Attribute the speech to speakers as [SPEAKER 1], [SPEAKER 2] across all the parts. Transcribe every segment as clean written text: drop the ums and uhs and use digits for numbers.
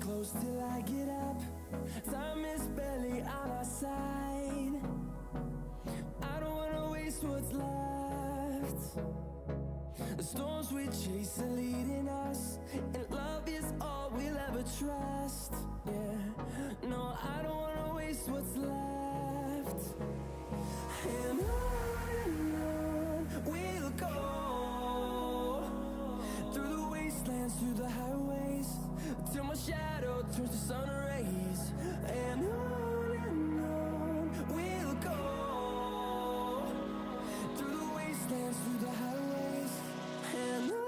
[SPEAKER 1] close till I get up. Time is barely on our side. I don't wanna waste what's left. The storms we chase are leading us, and love is all we'll ever trust. Yeah, no, I don't wanna waste what's left. And on we'll go, through the wastelands, through the highways, till my shadow turns to sun rays. And on we'll go, through the wastelands, through the highways, and on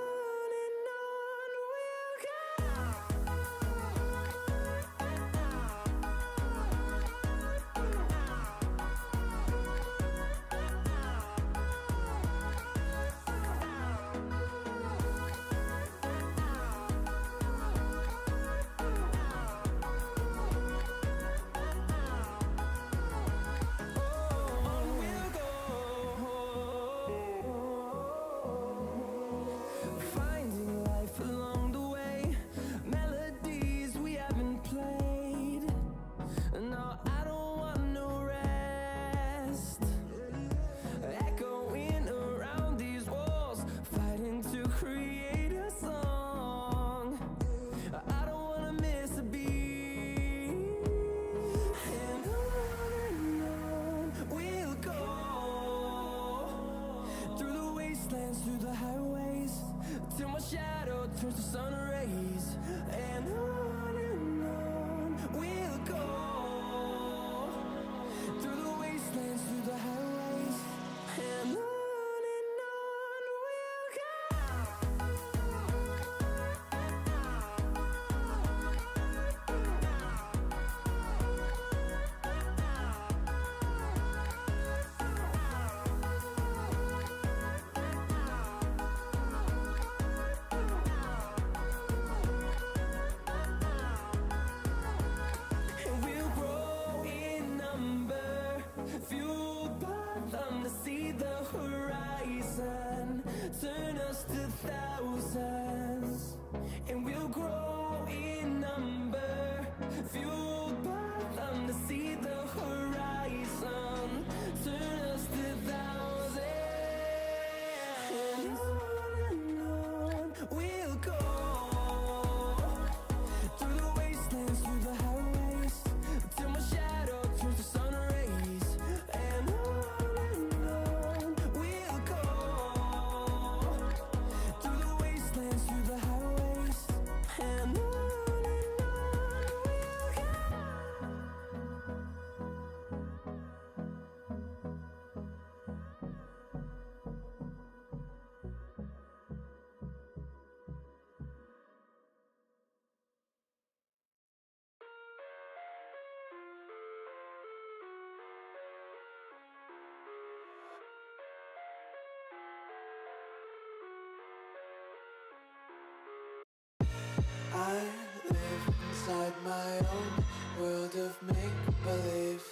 [SPEAKER 1] inside my own world of make-believe.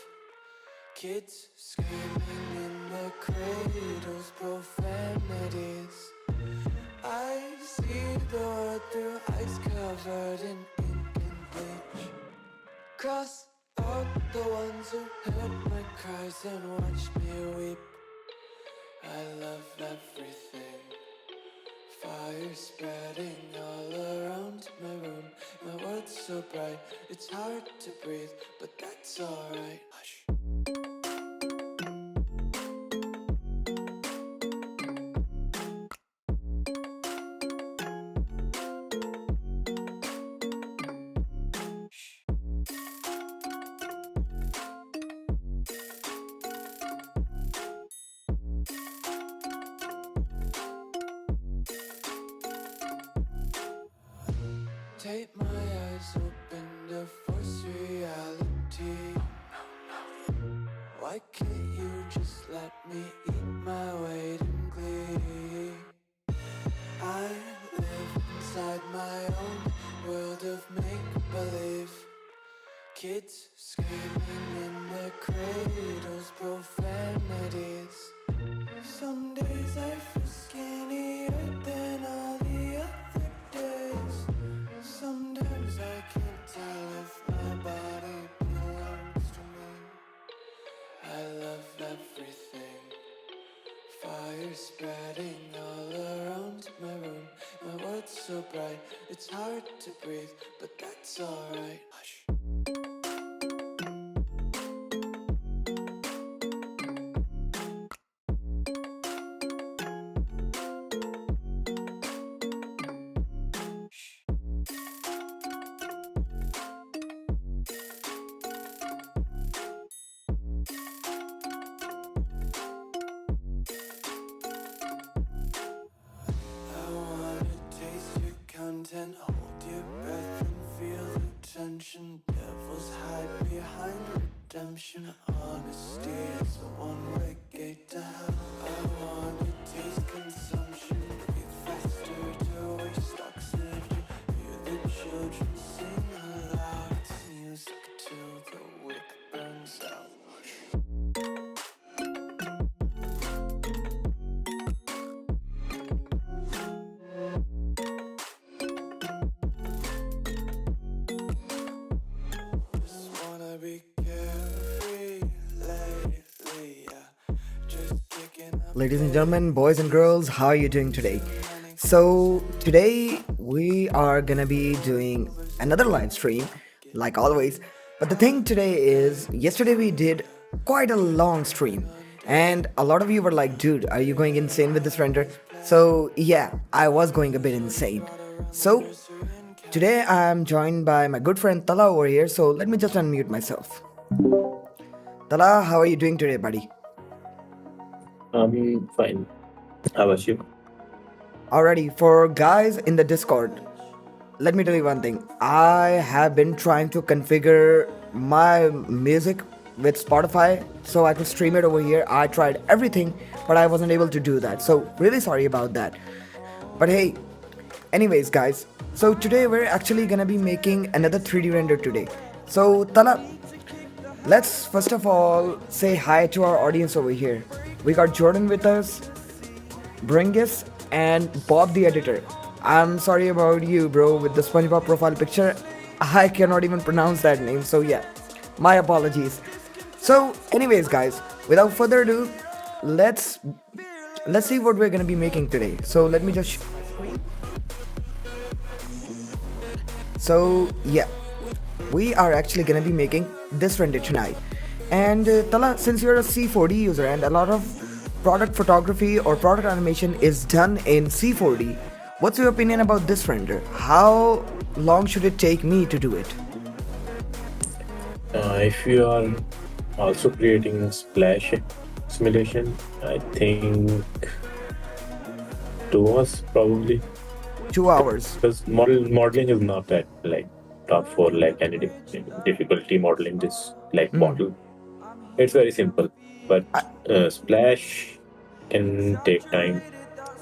[SPEAKER 1] Kids screaming in their cradles, profanities. I see the world through ice covered in ink and bleach. Cross out the ones who heard my cries and watched me weep. I love everything. Fire spreading all around my room. My world's so bright, it's hard to breathe, but that's alright. Hush. Take my eyes open to force reality. Why can't you just let me eat my weight in glee? I live inside my own world of make-believe. Kids screaming in their cradles, profanities. Some days I feel skinnier than all the other days. Sometimes I can't tell if my body belongs to me. I love everything. Fire spreading all around my room. My world's so bright, it's hard to breathe, but that's alright. Hush. Content, hold your breath and feel the tension. Devils hide behind redemption. Honesty is a one-way gate to hell. I wanna taste consumption. Breathe faster to waste oxygen. Hear the children sing aloud. It's music till the wick burns out.
[SPEAKER 2] Ladies and gentlemen, boys and girls, how are you doing today? So, today we are gonna be doing another live stream, like always. But the thing today is, yesterday we did quite a long stream, and a lot of you were like, dude, are you going insane with this render? So, yeah, I was going a bit insane. So, today I'm joined by my good friend Tala over here, so let me just unmute myself. Tala, how are you doing today, buddy?
[SPEAKER 3] I'm fine. How about you?
[SPEAKER 2] Alrighty, for guys in the Discord, let me tell you one thing. I have been trying to configure my music with Spotify so I could stream it over here. I tried everything, but I wasn't able to do that. So, really sorry about that. But hey, anyways, guys, so today we're actually gonna be making another 3D render today. So, Tala, let's first of all say hi to our audience over here. We got Jordan with us, Bringus, and Bob the editor. I'm sorry about you, bro, with the SpongeBob profile picture. I cannot even pronounce that name, so yeah, my apologies. So, anyways, guys, without further ado, let's see what we're gonna be making today. So let me just. So yeah, we are actually gonna be making this render tonight. And Tala, since you're a C4D user and a lot of product photography or product animation is done in C4D, what's your opinion about this render? How long should it take me to do it?
[SPEAKER 3] If you are also creating a splash simulation, I think 2 hours probably.
[SPEAKER 2] 2 hours.
[SPEAKER 3] Because modeling is not that like top for like any difficulty modeling this like model. It's very simple, but splash can take time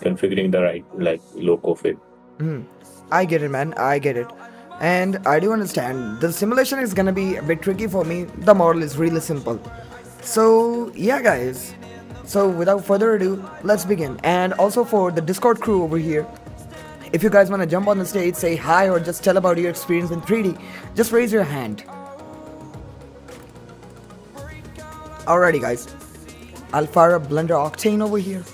[SPEAKER 3] configuring the right like logo fit.
[SPEAKER 2] I get it, man. I get it. And I do understand the simulation is gonna be a bit tricky for me. The model is really simple. So yeah guys, so without further ado, let's begin. And also for the Discord crew over here, if you guys want to jump on the stage, say hi, or just tell about your experience in 3D, just raise your hand. Alrighty guys, I'll fire up Blender Octane over here.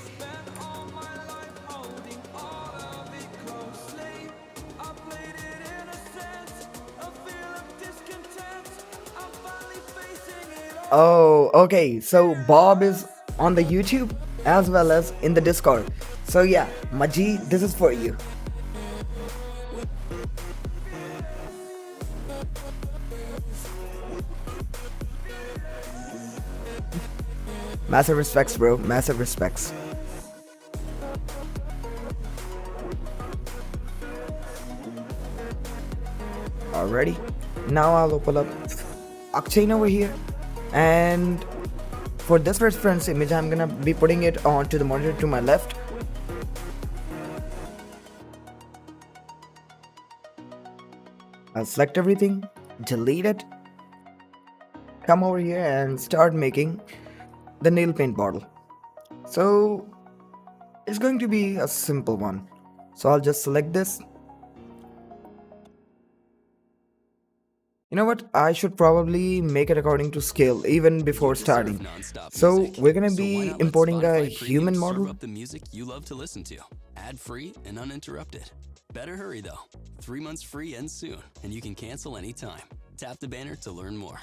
[SPEAKER 2] Oh, okay. So Bob is on the YouTube as well as in the Discord. So yeah, Maji, this is for you. Massive respects, bro. Massive respects. Alrighty. Now I'll open up Octane over here. And for this reference image, I'm gonna be putting it onto the monitor to my left. I'll select everything, delete it, come over here and start making the nail paint bottle. So it's going to be a simple one. So I'll just select this. You know what? I should probably make it according to scale even before starting. So we're gonna be importing a human model.
[SPEAKER 4] Up the music you love to listen to, ad-free and uninterrupted. Better hurry though. 3 months free ends soon, and you can cancel anytime. Tap the banner to learn more.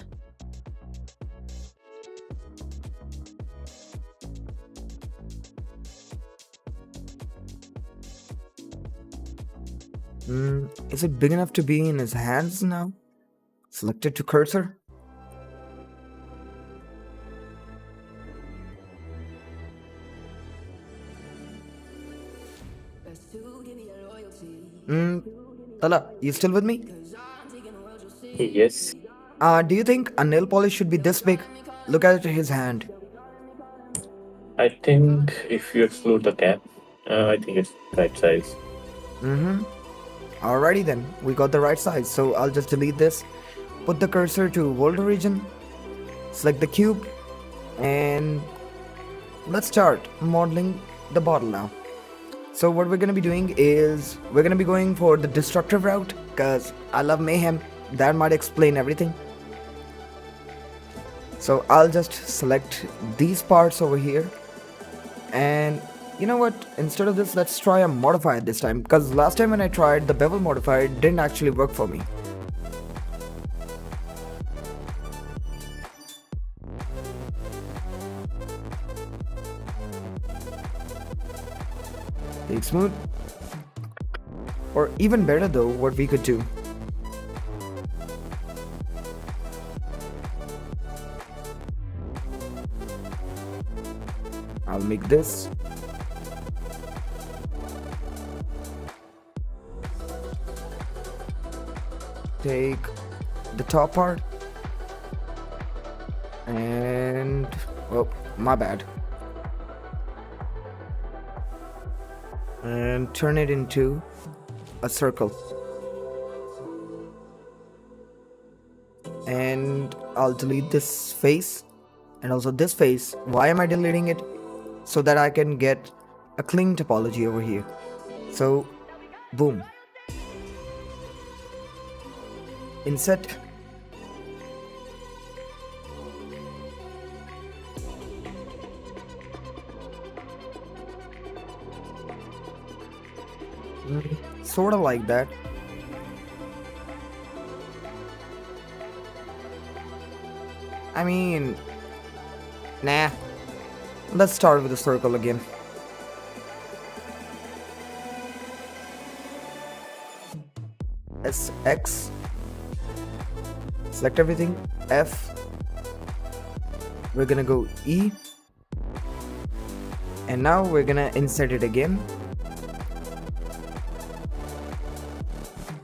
[SPEAKER 2] Is it big enough to be in his hands now? Select it to cursor. Tala, you still with me?
[SPEAKER 3] Yes,
[SPEAKER 2] Do you think a nail polish should be this big? Look at his hand.
[SPEAKER 3] I think if you exclude the cap, I think it's right size.
[SPEAKER 2] Alrighty then, we got the right size. So I'll just delete this. Put the cursor to world origin. Select the cube. And let's start modeling the bottle now. So what we're going to be doing is we're going to be going for the destructive route because I love mayhem. That might explain everything. So I'll just select these parts over here. And you know what? Instead of this, let's try a modifier this time, because last time when I tried the bevel modifier, it didn't actually work for me. Take smooth. Or even better though, what we could do. I'll make this. Take the top part. And, oh, my bad. And turn it into a circle. And I'll delete this face and also this face. Why am I deleting it? So that I can get a clean topology over here. So, boom. Inset. Sort of like that. I mean, nah. Let's start with the circle again. SX. Select everything. F. We're gonna go E. And now we're gonna insert it again.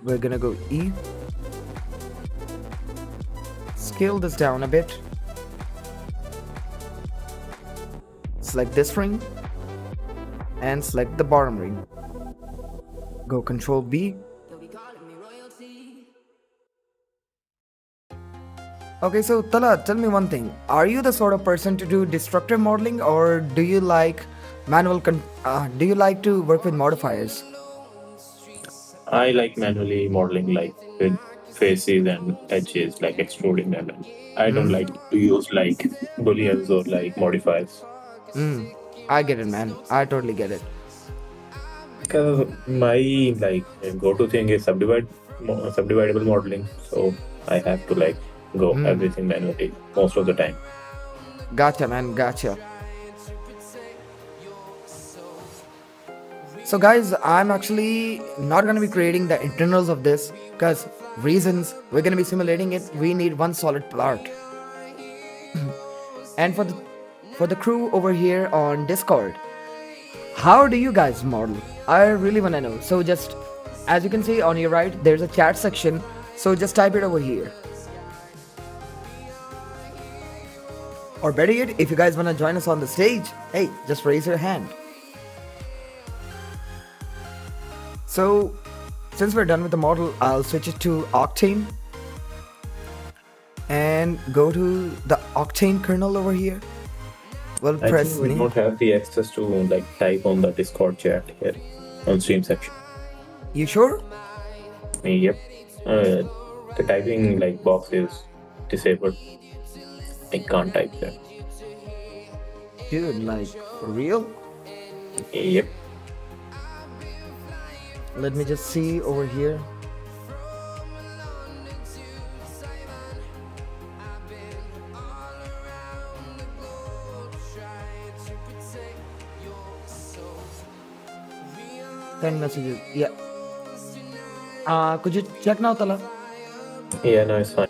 [SPEAKER 2] We're gonna go E. Scale this down a bit. Select this ring and select the bottom ring. Go Control B. Okay, so Tala, tell me one thing. Are you the sort of person to do destructive modeling, or do you like do you like to work with modifiers?
[SPEAKER 3] I like manually modeling, like with faces and edges, like extruding them. And I don't like to use like booleans or like modifiers
[SPEAKER 2] I get it, man. I totally get it.
[SPEAKER 3] because my like go-to thing is subdividable modeling. So I have to like go everything manually most of the time.
[SPEAKER 2] Gotcha, man. Gotcha. So, guys, I'm actually not going to be creating the internals of this because reasons we're going to be simulating it. We need one solid part. And for the crew over here on Discord, how do you guys model? I really want to know. So, just as you can see on your right, there's a chat section. So, just type it over here. Or better yet, if you guys want to join us on the stage, hey, just raise your hand. So, since we're done with the model, I'll switch it to Octane and go to the Octane kernel over here. We'll
[SPEAKER 3] I
[SPEAKER 2] press
[SPEAKER 3] think we
[SPEAKER 2] name.
[SPEAKER 3] don't have the access to like type on the Discord chat here on stream section.
[SPEAKER 2] You sure?
[SPEAKER 3] Yep. The typing like box is disabled. I can't type there.
[SPEAKER 2] Dude, like, for real?
[SPEAKER 3] Yep.
[SPEAKER 2] Let me just see over here. Send messages. Yeah. Could you check now, Tala?
[SPEAKER 3] Yeah, no, it's fine.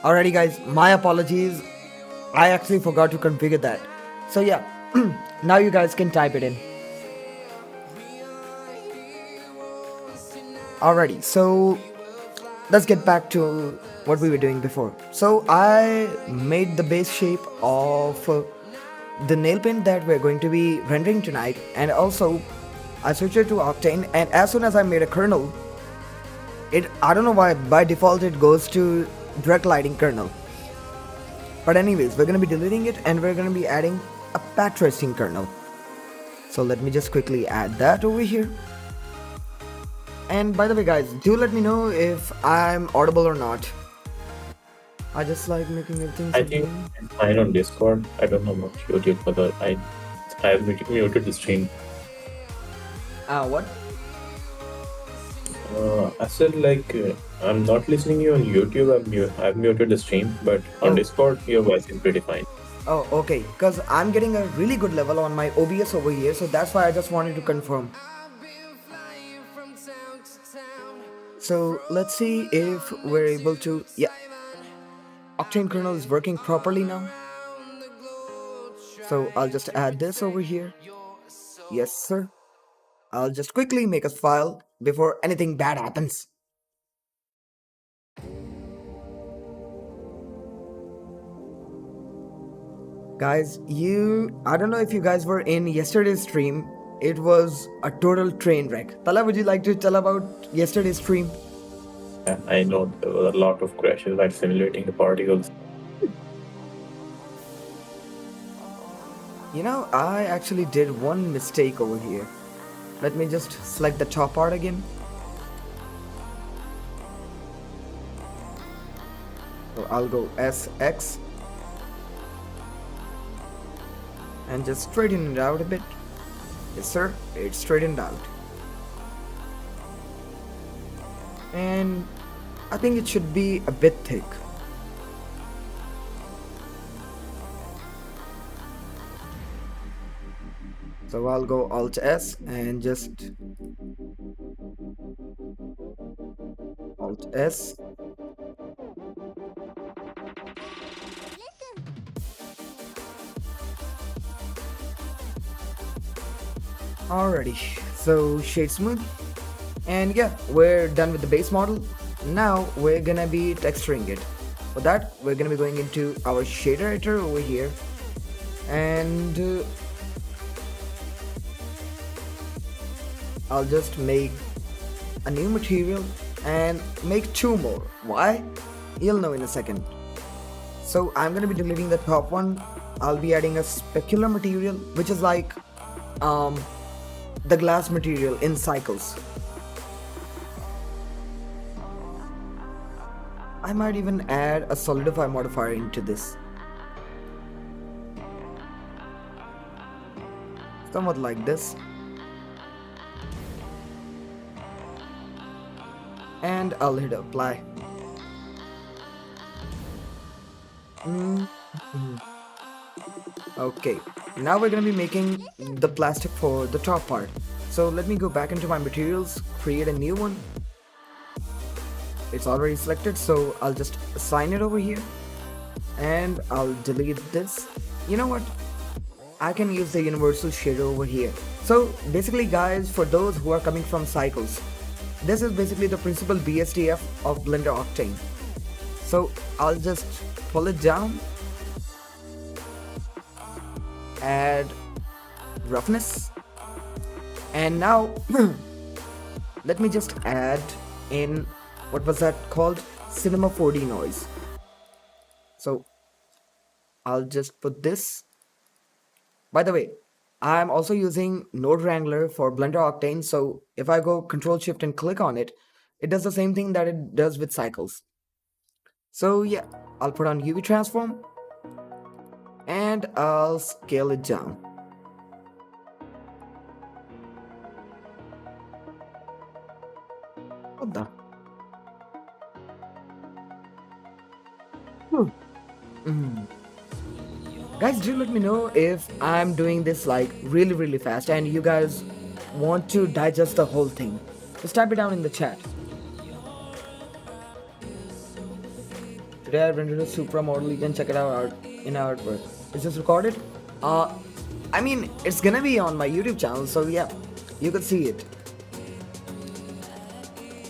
[SPEAKER 2] Alrighty, guys. My apologies. I actually forgot to configure that. So yeah, now you guys can type it in. Alrighty, so let's get back to what we were doing before. So I made the base shape of the nail paint that we're going to be rendering tonight, and also I switched it to Octane, and as soon as I made a kernel, I don't know why by default it goes to direct lighting kernel. But anyways, we're going to be deleting it and we're going to be adding a path tracing kernel. So let me just quickly add that over here. And by the way, guys, do let me know if I'm audible or not. I just like making everything
[SPEAKER 3] I think I'm fine on Discord. I don't know about YouTube, but I have muted the stream.
[SPEAKER 2] What?
[SPEAKER 3] I said like I'm not listening to you on YouTube. I've muted the stream, but on Discord your voice is pretty fine.
[SPEAKER 2] Oh, okay. Because I'm getting a really good level on my OBS over here, so that's why I just wanted to confirm. So let's see if we're able to. Yeah, Octane kernel is working properly now. So I'll just add this over here. Yes, sir. I'll just quickly make a file before anything bad happens. Guys, I don't know if you guys were in yesterday's stream. It was a total train wreck. Tala, would you like to tell about yesterday's stream?
[SPEAKER 3] I know there were a lot of crashes while simulating the particles.
[SPEAKER 2] You know, I actually did one mistake over here. Let me just select the top part again. So I'll go SX and just straighten it out a bit. Yes, sir, it's straightened out. And I think it should be a bit thick. So I'll go Alt S and just Alt S. Alrighty, so shade smooth. And yeah, we're done with the base model. Now we're gonna be texturing it. For that, we're gonna be going into our shader editor over here. And I'll just make a new material and make two more. Why? You'll know in a second. So I'm gonna be deleting the top one. I'll be adding a specular material, which is like um, the glass material in cycles. I might even add a solidify modifier into this. Somewhat like this. And I'll hit apply. Okay, now we're gonna be making the plastic for the top part. So let me go back into my materials, create a new one. It's already selected, so I'll just assign it over here. And I'll delete this. You know what? I can use the universal shader over here. So basically guys, for those who are coming from cycles, this is basically the principal BSDF of Blender Octane. So I'll just pull it down, add roughness, and now let me just add in, what was that called? Cinema 4D noise. So I'll just put this. By the way, I'm also using Node Wrangler for Blender Octane, so if I go Control Shift and click on it, it does the same thing that it does with cycles. So yeah, I'll put on UV transform and I'll scale it down. What the? Guys, do let me know if I'm doing this like really fast and you guys want to digest the whole thing. Just type it down in the chat. Today I rendered a Supra model. You can check it out in our artwork. Is this recorded? I mean, it's gonna be on my YouTube channel, so yeah, you could see it.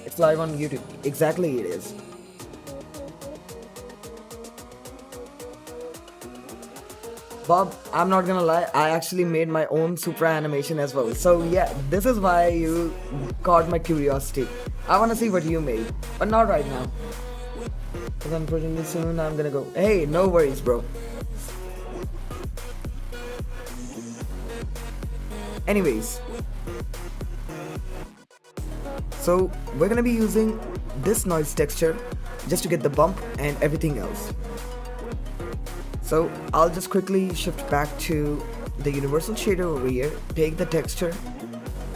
[SPEAKER 2] It's live on YouTube. Exactly, it is. Bob, I'm not gonna lie, I actually made my own Supra animation as well. So yeah, this is why you caught my curiosity. I wanna see what you made, but not right now. Because unfortunately soon I'm gonna go. Hey, no worries, bro. Anyways, so we're gonna be using this noise texture just to get the bump and everything else. So I'll just quickly shift back to the universal shader over here, take the texture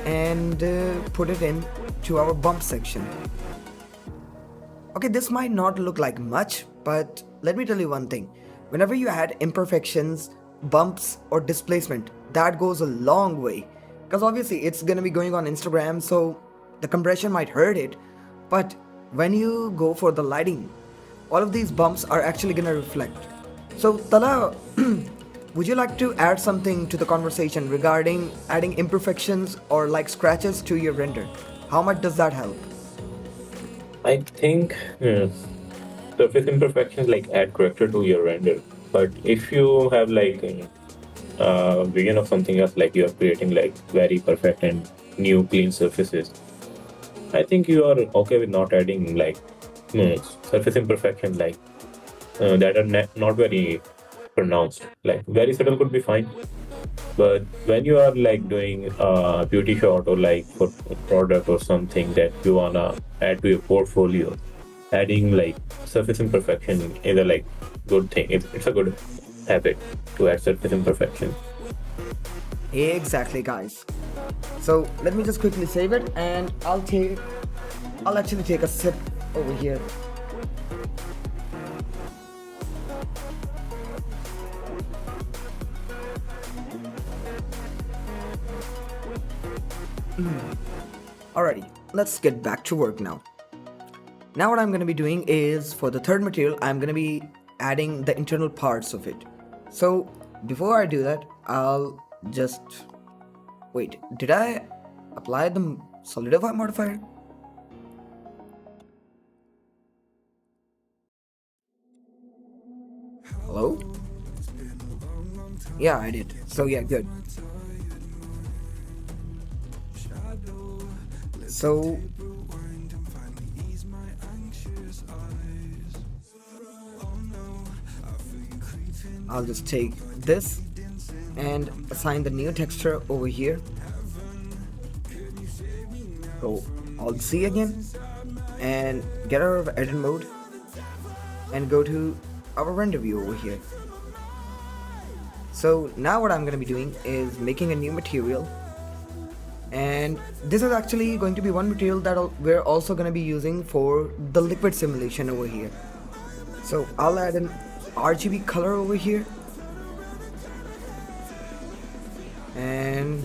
[SPEAKER 2] and put it in to our bump section. Okay, this might not look like much, but let me tell you one thing. Whenever you add imperfections, bumps or displacement, that goes a long way. Because obviously it's gonna be going on Instagram, so the compression might hurt it, but when you go for the lighting, all of these bumps are actually gonna reflect. So Tala, would you like to add something to the conversation regarding adding imperfections or like scratches to your render? How much does that help?
[SPEAKER 3] I think surface imperfections like add character to your render. But if you have like vision of something else, like you are creating like very perfect and new clean surfaces, I think you are okay with not adding like surface imperfection like that are not very pronounced. Like very subtle could be fine, but when you are like doing a beauty shot or like for a product or something that you wanna add to your portfolio, adding like surface imperfection is a like good thing. It's a good habit to add surface imperfection.
[SPEAKER 2] Exactly, guys. So let me just quickly save it and I'll actually take a sip over here. Alrighty, let's get back to work now. Now what I'm going to be doing is, for the third material, I'm going to be adding the internal parts of it. So before I do that, I'll just... Wait, did I apply the solidify modifier? Hello? Yeah, I did. So yeah, good. So I'll just take this and assign the new texture over here. So Alt C again and get out of edit mode and go to our render view over here. So now what I'm going to be doing is making a new material, and this is actually going to be one material that we're also going to be using for the liquid simulation over here. So I'll add an RGB color over here, and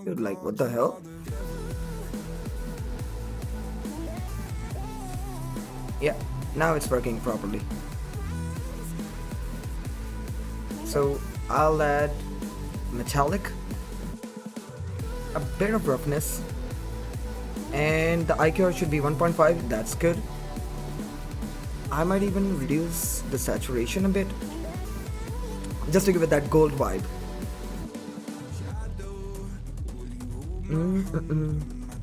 [SPEAKER 2] dude, like, what the hell? Yeah, now it's working properly. So I'll add metallic, a bit of roughness, and the IQR should be 1.5. That's good. I might even reduce the saturation a bit just to give it that gold vibe.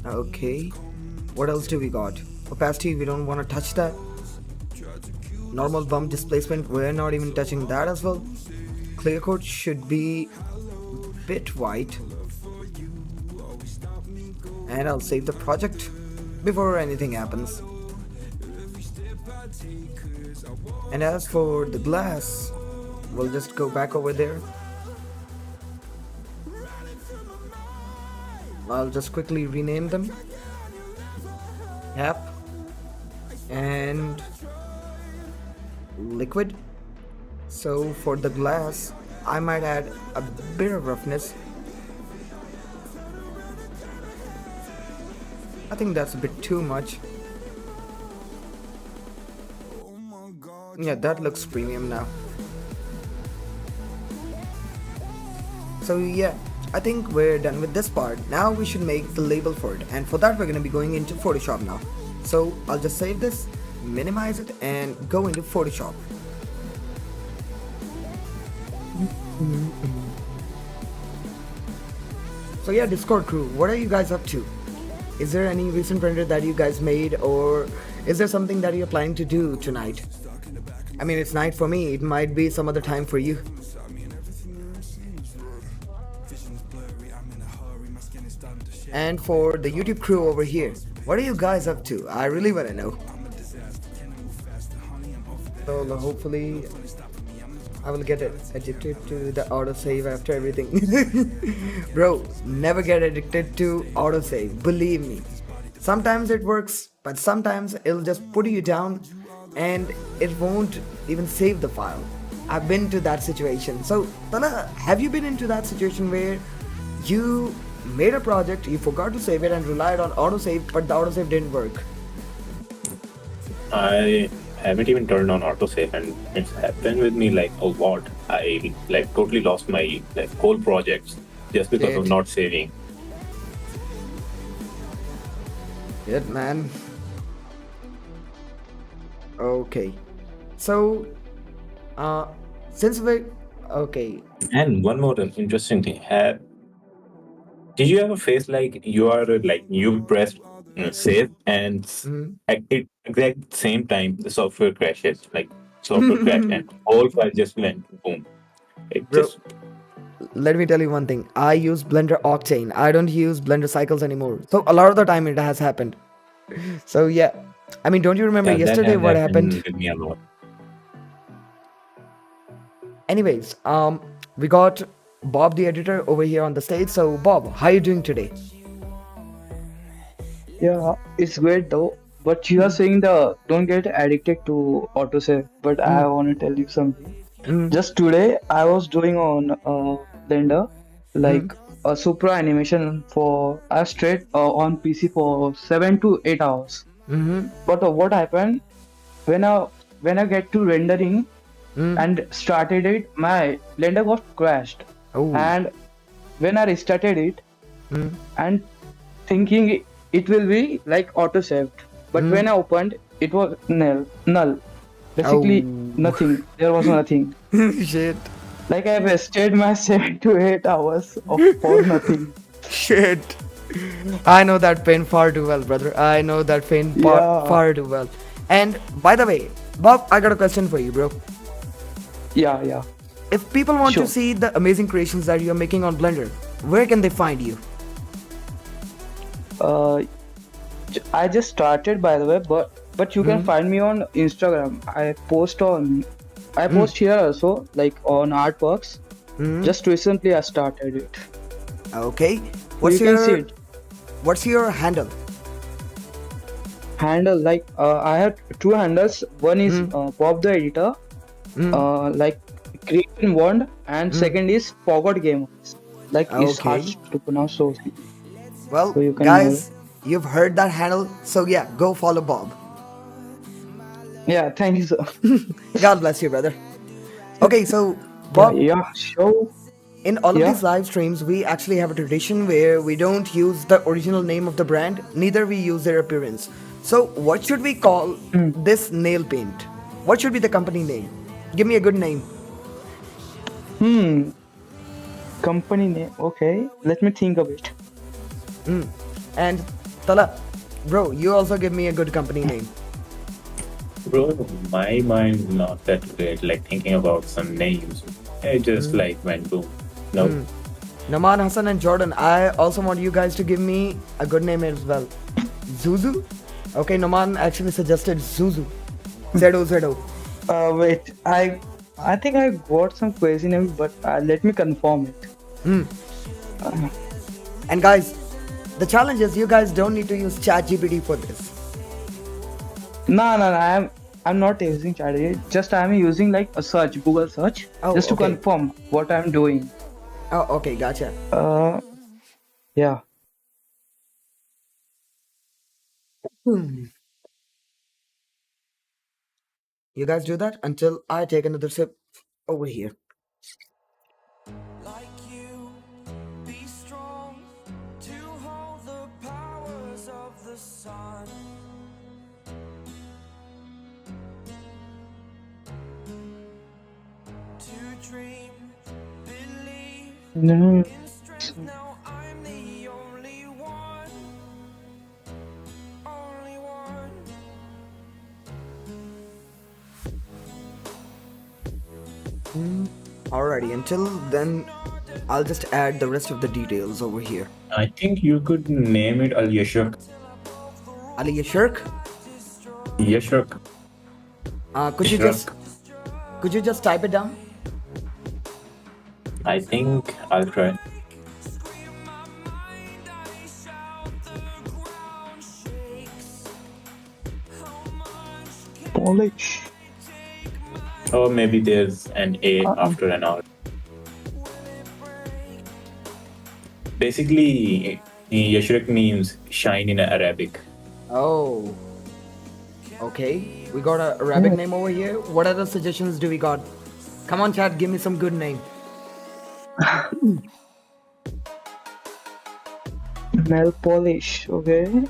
[SPEAKER 2] Okay, what else do we got? Opacity, we don't want to touch that. Normal bump displacement, we're not even touching that as well. Clear coat should be a bit white, and I'll save the project before anything happens. And as for the glass, we'll just go back over there. I'll just quickly rename them. Yep. And liquid. So for the glass, I might add a bit of roughness. I think that's a bit too much. Yeah, that looks premium now. So yeah, I think we're done with this part. Now we should make the label for it, and for that we're going to be going into Photoshop now. So I'll just save this, minimize it, and go into Photoshop. So yeah, Discord crew, what are you guys up to? Is there any recent render that you guys made, or is there something that you're planning to do tonight? I mean, it's night for me, it might be some other time for you. And for the YouTube crew over here, what are you guys up to? I really want to know. So hopefully I will get addicted to the autosave after everything. Bro, never get addicted to autosave, believe me. Sometimes it works, but sometimes it'll just put you down and it won't even save the file. I've been to that situation. So Tana, have you been into that situation where you made a project, you forgot to save it and relied on autosave, but the autosave didn't work?
[SPEAKER 3] I haven't even turned on autosave, and it's happened with me like a lot. I like totally lost my like whole projects just because of not saving.
[SPEAKER 2] Good man. Okay, so since we okay.
[SPEAKER 3] And one more interesting thing: did you ever face like you pressed save and at the exact same time the software crashes, like software crash and whole file just went boom? It
[SPEAKER 2] Bro,
[SPEAKER 3] just
[SPEAKER 2] let me tell you one thing. I use Blender Octane. I don't use Blender Cycles anymore. So a lot of the time it has happened. So yeah, I mean, don't you remember yesterday what happened?
[SPEAKER 3] with me a lot.
[SPEAKER 2] Anyways, we got Bob the editor over here on the stage. So Bob, how are you doing today?
[SPEAKER 5] Yeah, it's great though. But you are saying the don't get addicted to autosave. But I want to tell you something. Just today, I was doing on Blender like a super animation for I straight on PC for 7 to 8 hours. But what happened when I get to rendering and started it, my Blender got crashed. And when I restarted it and thinking it will be like auto saved, but when I opened, it was null. Basically nothing. There was nothing.
[SPEAKER 2] Shit.
[SPEAKER 5] Like I wasted my 7 to 8 hours for nothing.
[SPEAKER 2] Shit. I know that pain far too well, brother. I know that pain far too well. And by the way, Bob, I got a question for you, bro.
[SPEAKER 5] Yeah, yeah.
[SPEAKER 2] If people want to
[SPEAKER 5] Sure.
[SPEAKER 2] see the amazing creations that you're making on Blender, where can they find you?
[SPEAKER 5] Uh, I just started by the way, but you can find me on Instagram. I post here also, like on artworks. Just recently I started it.
[SPEAKER 2] Okay.
[SPEAKER 5] So you can see it.
[SPEAKER 2] What's your handle?
[SPEAKER 5] Handle like I have two handles. One is Bob the Editor, like Creation Wand, and second is Forgot Gamers. Like it's hard
[SPEAKER 2] Okay.
[SPEAKER 5] to pronounce, so
[SPEAKER 2] Well,
[SPEAKER 5] you can know it.
[SPEAKER 2] guys, you've heard that handle, so yeah, go follow Bob.
[SPEAKER 5] Yeah, thank you, sir.
[SPEAKER 2] God bless you, brother. Okay, so
[SPEAKER 5] Yeah,
[SPEAKER 2] Bob,
[SPEAKER 5] yeah, sure.
[SPEAKER 2] in all of
[SPEAKER 5] Yeah.
[SPEAKER 2] these live streams, we actually have a tradition where we don't use the original name of the brand, neither we use their appearance. So, what should we call this nail paint? What should be the company name? Give me a good name.
[SPEAKER 5] Company name. Okay, let me think of it.
[SPEAKER 2] And Tala, bro, you also give me a good company name.
[SPEAKER 3] Bro, my mind not that great. Like thinking about some names, I just like went boom. No,
[SPEAKER 2] Naman, Hassan, and Jordan, I also want you guys to give me a good name as well. Zuzu? Okay, Naman actually suggested Zuzu. Zedo, Zedo.
[SPEAKER 5] Wait, I think I got some crazy names, but let me confirm it.
[SPEAKER 2] And guys, the challenge is you guys don't need to use ChatGPT for this.
[SPEAKER 5] No, I'm not using ChatGPT. Just I'm using like a search, Google search,
[SPEAKER 2] Oh,
[SPEAKER 5] just to
[SPEAKER 2] okay.
[SPEAKER 5] confirm what I'm doing.
[SPEAKER 2] Oh, okay, gotcha.
[SPEAKER 5] Yeah.
[SPEAKER 2] You guys do that until I take another sip over here.
[SPEAKER 1] Like you, be strong to hold the powers of the sun. To dream, believe
[SPEAKER 5] No.
[SPEAKER 1] in strength. Now I'm the only one, only one.
[SPEAKER 2] Alrighty, until then, I'll just add the rest of the details over here.
[SPEAKER 3] I think you could name it Al Yashrak.
[SPEAKER 2] Ali Yashirk,
[SPEAKER 3] Yashrak.
[SPEAKER 2] could you just type it down?
[SPEAKER 3] I think I'll try.
[SPEAKER 5] Polish.
[SPEAKER 3] Or maybe there's an A after an R. Basically, Yashrak means shine in Arabic.
[SPEAKER 2] Oh. Okay, we got a Arabic name over here. What other suggestions do we got? Come on, chat, give me some good name.
[SPEAKER 5] Nail polish. Okay.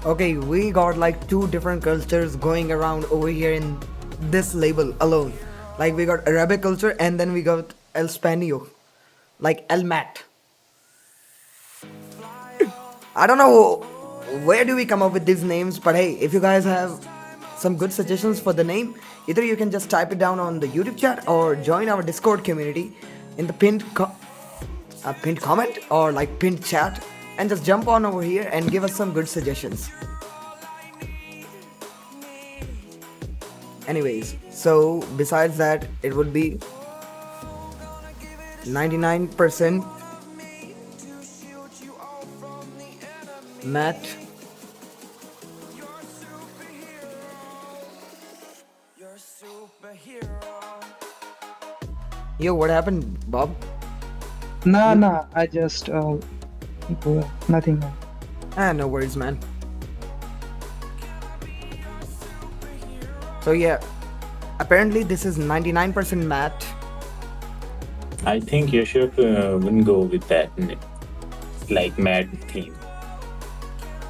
[SPEAKER 2] Okay, we got like two different cultures going around over here in this label alone. Like we got Arabic culture and then we got El Spanio, like El Mat. I don't know where do we come up with these names, but hey, if you guys have some good suggestions for the name, either you can just type it down on the YouTube chat or join our Discord community in the pinned comment or like pinned chat and just jump on over here and give us some good suggestions. Anyways, so besides that, it would be 99% matte.
[SPEAKER 1] You're a superhero.
[SPEAKER 2] Yo, what happened, Bob?
[SPEAKER 5] Nah, I just nothing.
[SPEAKER 2] No worries, man. So yeah, apparently this is 99% matte.
[SPEAKER 3] I think Yashrak wouldn't go with that like mad theme.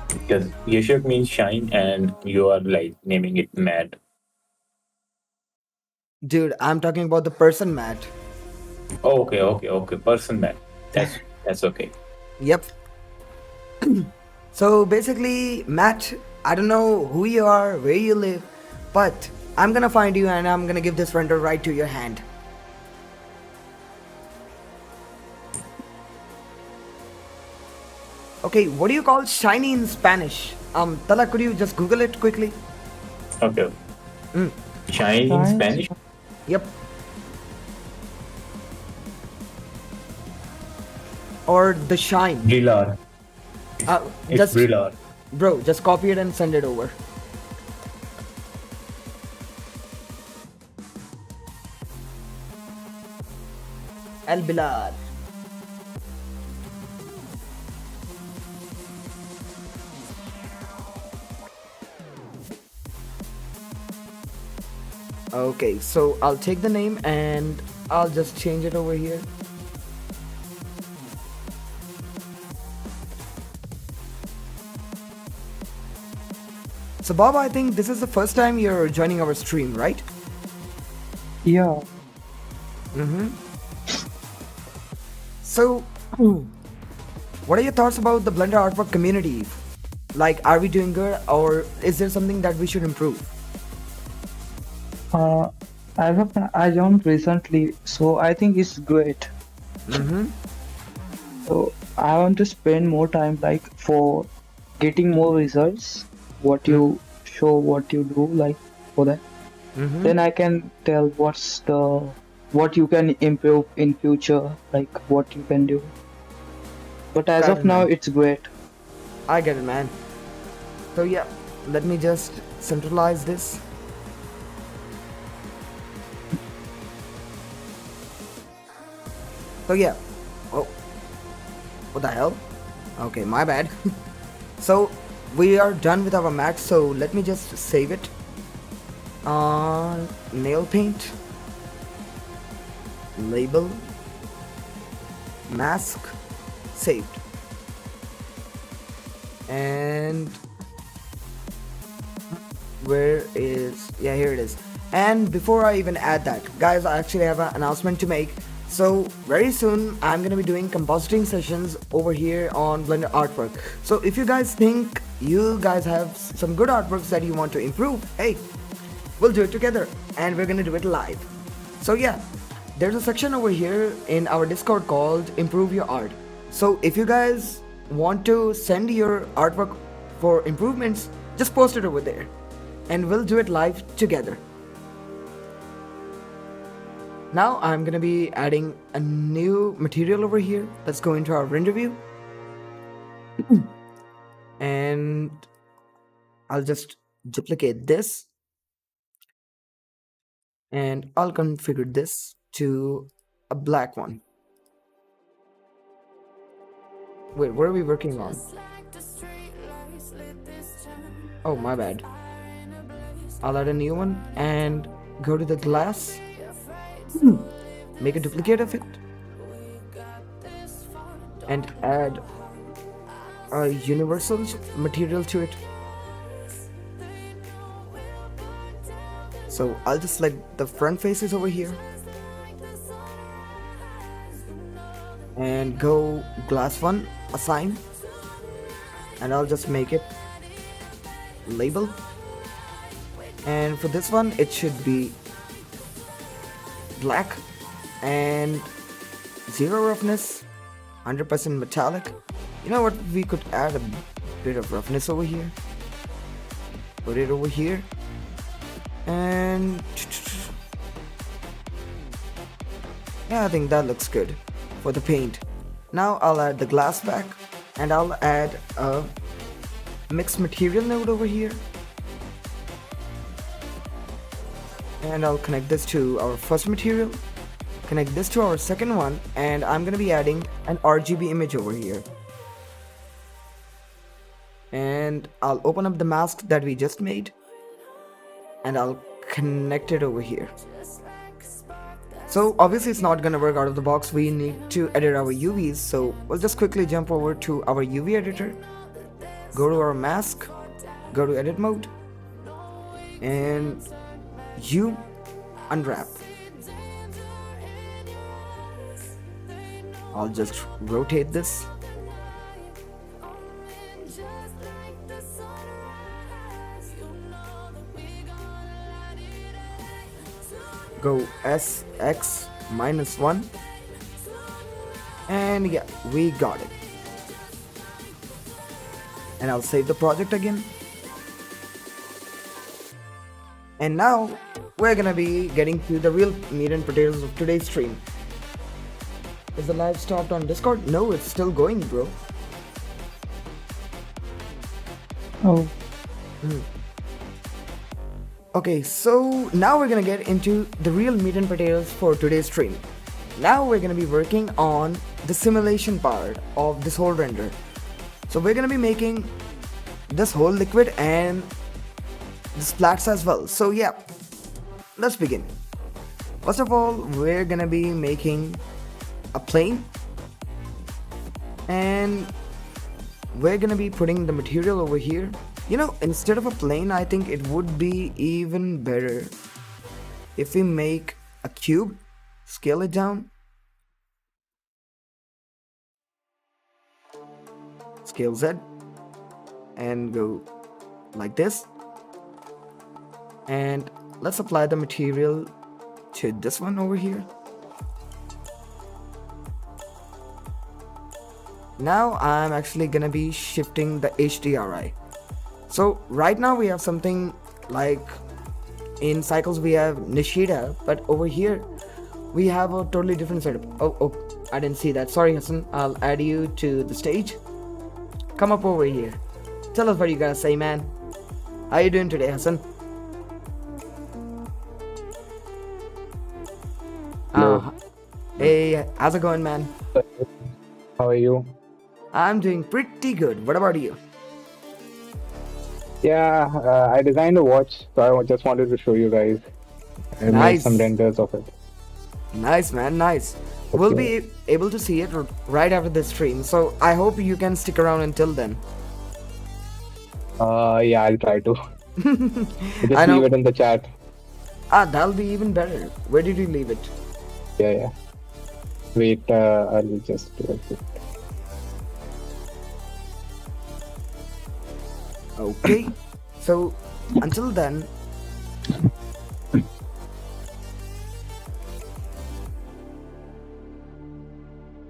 [SPEAKER 3] Because Yashrak means shine and you are like naming it mad.
[SPEAKER 2] Dude, I'm talking about the person, Matt.
[SPEAKER 3] Okay. Person man. That's okay.
[SPEAKER 2] Yep. So basically, Matt, I don't know who you are, where you live, but I'm gonna find you and I'm gonna give this render right to your hand. Okay, what do you call shiny in Spanish? Tala, could you just Google it quickly?
[SPEAKER 3] Okay. Shine in
[SPEAKER 5] Science.
[SPEAKER 3] Spanish.
[SPEAKER 2] Yep. Or the shine.
[SPEAKER 3] Brillar. It's
[SPEAKER 2] Just,
[SPEAKER 3] brillar.
[SPEAKER 2] bro, just copy it and send it over. El Bilal. Okay, so I'll take the name and I'll just change it over here. So Bob, I think this is the first time you're joining our stream, right?
[SPEAKER 5] Yeah.
[SPEAKER 2] So, what are your thoughts about the Blender artwork community? Like, are we doing good or is there something that we should improve?
[SPEAKER 5] Uh, as of now, I joined recently, so I think it's great. So I want to spend more time like for getting more results. What you show, what you do, like for that. Then I can tell what you can improve in future, like what you can do. But as
[SPEAKER 2] Got
[SPEAKER 5] of
[SPEAKER 2] it,
[SPEAKER 5] now,
[SPEAKER 2] man.
[SPEAKER 5] it's great.
[SPEAKER 2] I get it, man. So yeah, let me just centralize this. So yeah. Oh, what the hell? Okay, my bad. So we are done with our match. So let me just save it. Nail paint, label, mask, saved. And where is, yeah, here it is. And before I even add that, guys, I actually have an announcement to make. So very soon I'm gonna be doing compositing sessions over here on Blender Artwork. So if you guys think you guys have some good artworks that you want to improve, hey, we'll do it together and we're gonna do it live. So yeah, there's a section over here in our Discord called Improve Your Art. So if you guys want to send your artwork for improvements, just post it over there and we'll do it live together. Now I'm gonna be adding a new material over here. Let's go into our render view. And I'll just duplicate this. And I'll configure this to a black one. Wait, what are we working on? Oh, my bad. I'll add a new one and go to the glass. Make a duplicate of it. And add a universal material to it. So I'll just select the front faces over here. And go glass 1, assign. And I'll just make it label. And for this one, it should be black and 0 roughness, 100% metallic. You know what? We could add a bit of roughness over here. Put it over here. And yeah, I think that looks good for the paint. Now I'll add the glass back and I'll add a mixed material node over here. And I'll connect this to our first material, connect this to our second one, and I'm gonna be adding an RGB image over here. And I'll open up the mask that we just made and I'll connect it over here. So obviously it's not gonna work out of the box. We need to edit our UVs, so we'll just quickly jump over to our UV editor, go to our mask, go to edit mode, and unwrap. I'll just rotate this. Go SX -1. And yeah, we got it. And I'll save the project again. And now we're gonna be getting to the real meat and potatoes of today's stream. Is the live stopped on Discord? No, it's still going, bro.
[SPEAKER 5] Oh,
[SPEAKER 2] Okay, so now we're gonna get into the real meat and potatoes for today's stream. Now we're gonna be working on the simulation part of this whole render. So we're gonna be making this whole liquid and the splats as well. So yeah, let's begin. First of all, we're gonna be making a plane, and we're gonna be putting the material over here. You know, instead of a plane, I think it would be even better if we make a cube, scale it down, scale Z, and go like this. And let's apply the material to this one over here. Now I'm actually gonna be shifting the HDRI. So right now we have something like, in cycles we have Nishida, but over here we have a totally different setup. Oh, I didn't see that. Sorry, Hassan. I'll add you to the stage. Come up over here. Tell us what you gotta say, man. How you doing today, Hassan?
[SPEAKER 6] Hello.
[SPEAKER 2] Hey, how's it going, man?
[SPEAKER 6] How are you?
[SPEAKER 2] I'm doing pretty good. What about you?
[SPEAKER 6] Yeah, I designed a watch, so I just wanted to show you guys. I made
[SPEAKER 2] Nice.
[SPEAKER 6] some renders of it.
[SPEAKER 2] Nice, man, nice. We'll be able to see it right after this stream, so I hope you can stick around until then.
[SPEAKER 6] Yeah, I'll try to. Just
[SPEAKER 2] I know.
[SPEAKER 6] leave it in the chat.
[SPEAKER 2] That'll be even better. Where did you leave it?
[SPEAKER 6] Yeah. Wait, I'll just do it.
[SPEAKER 2] Okay. So, until then...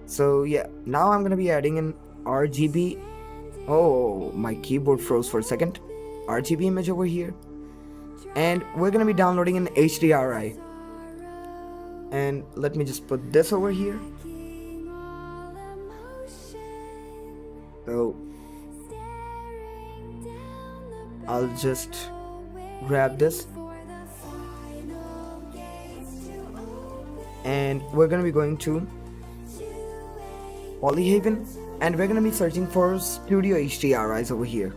[SPEAKER 2] So yeah, now I'm gonna be adding an RGB. Oh, my keyboard froze for a second. RGB image over here. And we're gonna be downloading an HDRI. And let me just put this over here. So I'll just grab this. And we're gonna be going to Polyhaven, and we're gonna be searching for Studio HDRIs over here.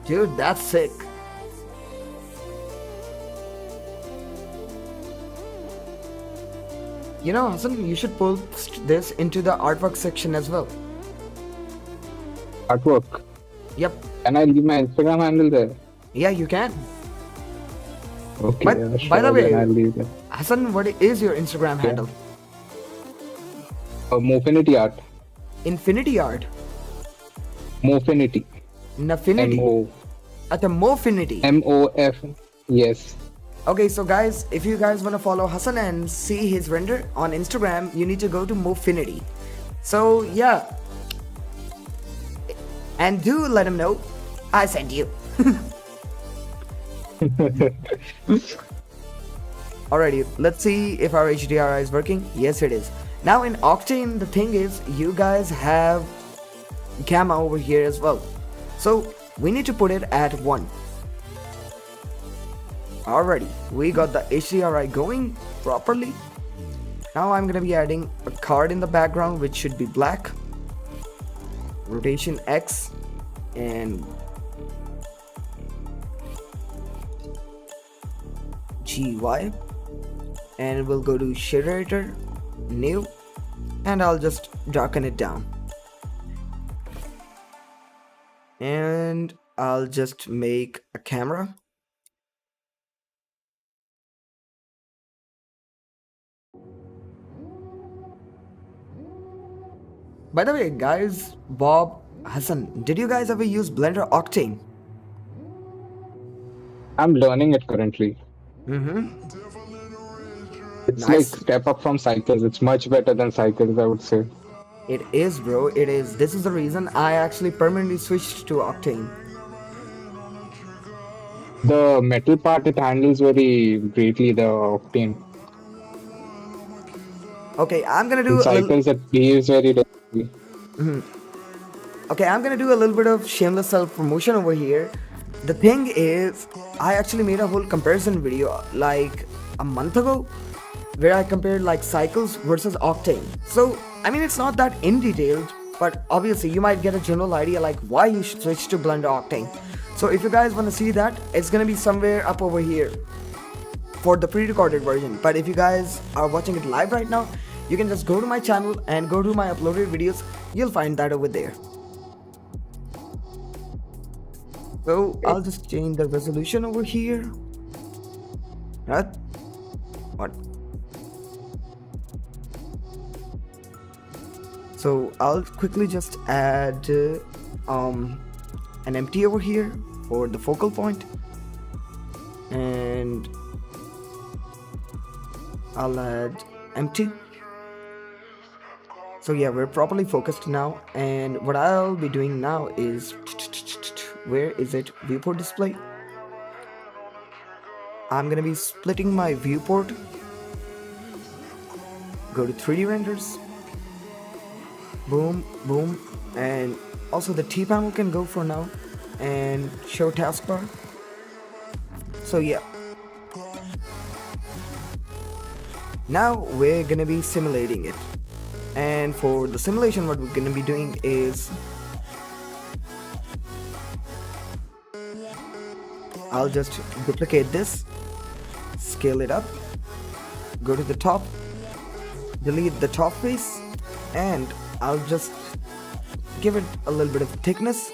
[SPEAKER 2] Dude, that's sick. You know, Hassan, you should post this into the artwork section as well.
[SPEAKER 6] Artwork.
[SPEAKER 2] Yep.
[SPEAKER 6] Can I leave my Instagram handle there?
[SPEAKER 2] Yeah, you can.
[SPEAKER 6] Okay.
[SPEAKER 2] But,
[SPEAKER 6] yeah,
[SPEAKER 2] by the
[SPEAKER 6] sure,
[SPEAKER 2] way,
[SPEAKER 6] then I'll leave it.
[SPEAKER 2] Hassan, what is your Instagram handle?
[SPEAKER 6] Mofinity Art.
[SPEAKER 2] Infinity Art?
[SPEAKER 6] Mofinity.
[SPEAKER 2] Nafinity?
[SPEAKER 6] M-O.
[SPEAKER 2] At the Mofinity.
[SPEAKER 6] M-O-F. Yes.
[SPEAKER 2] Okay, so guys, if you guys want to follow Hassan and see his render on Instagram, you need to go to Mofinity. So yeah, and do let him know I sent you. Alrighty, let's see if our HDRI is working. Yes, it is. Now in Octane, the thing is, you guys have gamma over here as well. So we need to put it at 1. Alrighty, we got the HDRI going properly. Now I'm gonna be adding a card in the background, which should be black. Rotation X and GY, and we'll go to shader editor, new, and I'll just darken it down. And I'll just make a camera. By the way, guys, Bob, Hassan, did you guys ever use Blender Octane?
[SPEAKER 6] I'm learning it currently. It's like
[SPEAKER 2] Nice.
[SPEAKER 6] step up from cycles. It's much better than cycles, I would say.
[SPEAKER 2] It is, bro. It is. This is the reason I actually permanently switched to Octane.
[SPEAKER 6] The metal part it handles very greatly, the Octane.
[SPEAKER 2] Okay, I'm gonna
[SPEAKER 6] In
[SPEAKER 2] do a little.
[SPEAKER 6] cycles it behaves very differently.
[SPEAKER 2] Okay, I'm gonna do a little bit of shameless self-promotion over here. The thing is, I actually made a whole comparison video like a month ago where I compared like cycles versus Octane. So, I mean, it's not that in detailed, but obviously you might get a general idea like why you should switch to Blender Octane. So if you guys want to see that, it's gonna be somewhere up over here for the pre-recorded version. But if you guys are watching it live right now, you can just go to my channel and go to my uploaded videos. You'll find that over there. So I'll just change the resolution over here. What? So I'll quickly just add an empty over here for the focal point, and I'll add empty. So yeah, we're properly focused now, and what I'll be doing now is, where is it? Viewport display. I'm gonna be splitting my viewport. Go to 3D renders. Boom, boom, and also the T panel can go for now, and show taskbar. So yeah. Now we're gonna be simulating it. And for the simulation, what we're gonna be doing is, I'll just duplicate this, scale it up, go to the top, delete the top face, and I'll just give it a little bit of thickness.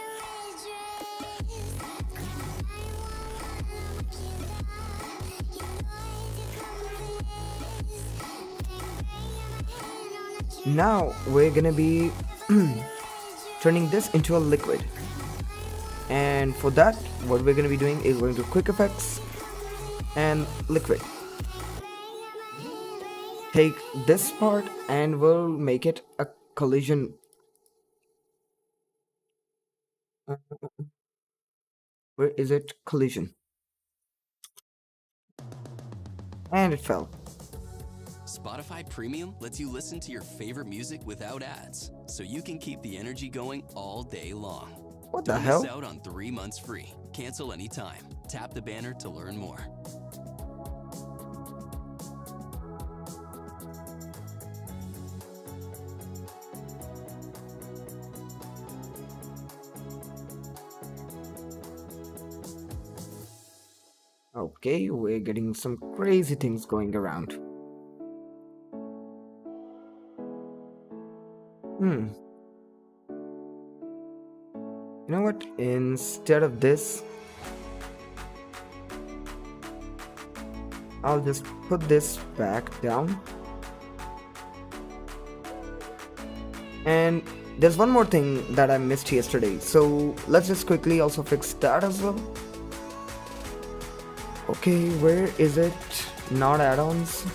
[SPEAKER 2] Now we're gonna be turning this into a liquid, and for that what we're gonna be doing is going to quick effects and liquid. Take this part and we'll make it a collision. Where is it? Collision. And it fell.
[SPEAKER 4] Spotify Premium lets you listen to your favorite music without ads, so you can keep the energy going all day long.
[SPEAKER 2] What the
[SPEAKER 4] Don't
[SPEAKER 2] hell?
[SPEAKER 4] miss out on 3 months free. Cancel anytime. Tap the banner to learn more.
[SPEAKER 2] Okay, we're getting some crazy things going around. You know what? Instead of this, I'll just put this back down. And there's one more thing that I missed yesterday, so let's just quickly also fix that as well. Okay, where is it? Not add-ons.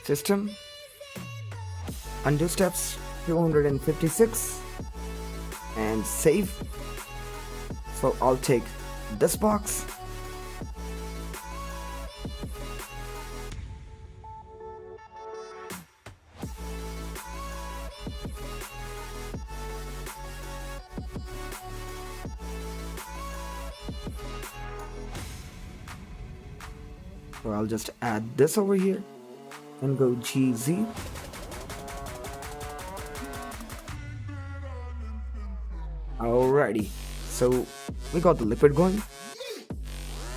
[SPEAKER 2] System. Undo steps 256 and save. So I'll take this box. So I'll just add this over here and go GZ. Alrighty, so we got the liquid going.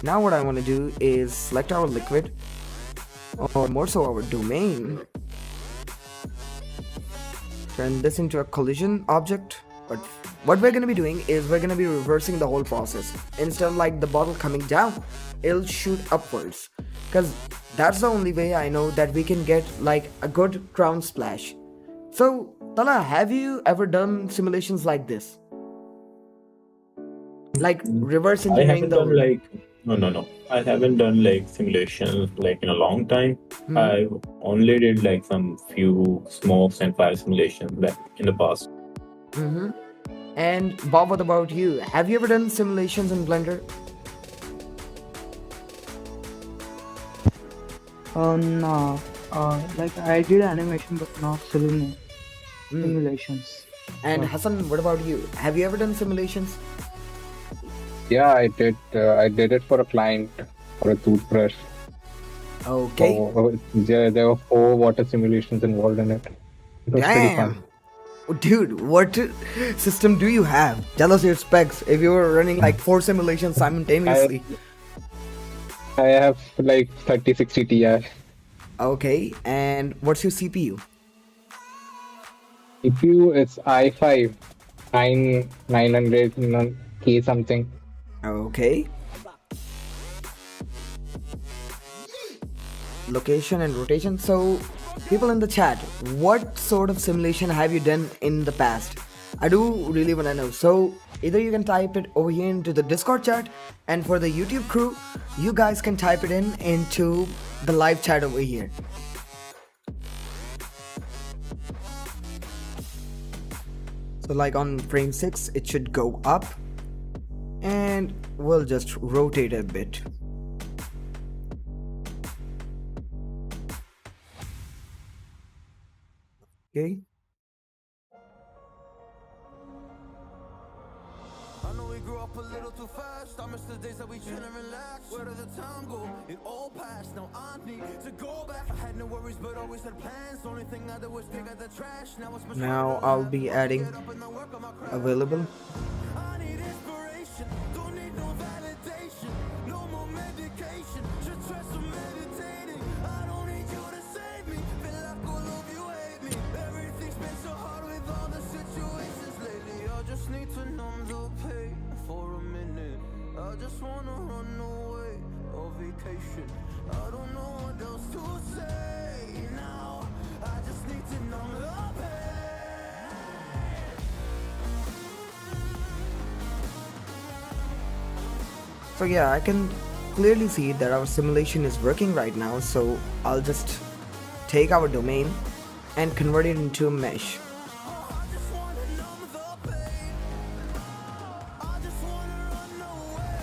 [SPEAKER 2] Now what I want to do is select our liquid, or more so our domain. Turn this into a collision object. But what we're gonna be doing is we're gonna be reversing the whole process. Instead of like the bottle coming down, it'll shoot upwards. Cause that's the only way I know that we can get like a good crown splash. So, Tala, have you ever done simulations like this? Like reverse
[SPEAKER 3] I
[SPEAKER 2] engineering
[SPEAKER 3] haven't
[SPEAKER 2] the
[SPEAKER 3] done
[SPEAKER 2] whole.
[SPEAKER 3] like no. I haven't done like simulations like in a long time. I only did like some few smokes and fire simulations back in the past.
[SPEAKER 2] Mm-hmm. And Bob, what about you? Have you ever done simulations in Blender?
[SPEAKER 5] No. Like I did animation, but not simulations.
[SPEAKER 2] And Hassan, what about you? Have you ever done simulations?
[SPEAKER 6] Yeah, I did. I did it for a client for a toothbrush.
[SPEAKER 2] Okay.
[SPEAKER 6] There were 4 water simulations involved in it. It was pretty fun.
[SPEAKER 2] Damn. Dude, what system do you have? Tell us your specs if you were running like 4 simulations simultaneously.
[SPEAKER 6] I have like 3060 Ti.
[SPEAKER 2] Okay, and what's your CPU?
[SPEAKER 6] CPU, it's i5 900K something.
[SPEAKER 2] Okay. Location and rotation. So, people in the chat, what sort of simulation have you done in the past? I do really want to know. So, either you can type it over here into the Discord chat, and for the YouTube crew, you guys can type it into the live chat over here. So, like on frame 6, it should go up, and we'll just rotate a bit. Okay.
[SPEAKER 1] I know we grew up a little too fast. I miss the days that we chill and relax. Where did the time go? It all passed. Now I need to go back. I had no worries, but always had plans. Only thing I did was pick out the trash.
[SPEAKER 2] Now I'll be adding available.
[SPEAKER 1] I need inspiration. Don't need no validation. No more medication. Just try some meditating. I don't need you to save me. Feel like all of you hate me. Everything's been so hard with all the situations lately. I just need to numb the pain for a minute. I just wanna run away on vacation. I don't know what else to say now. I just need to numb the pain.
[SPEAKER 2] So yeah, I can clearly see that our simulation is working right now. So I'll just take our domain and convert it into a mesh.
[SPEAKER 1] I just wanna numb the pain. I just wanna run away.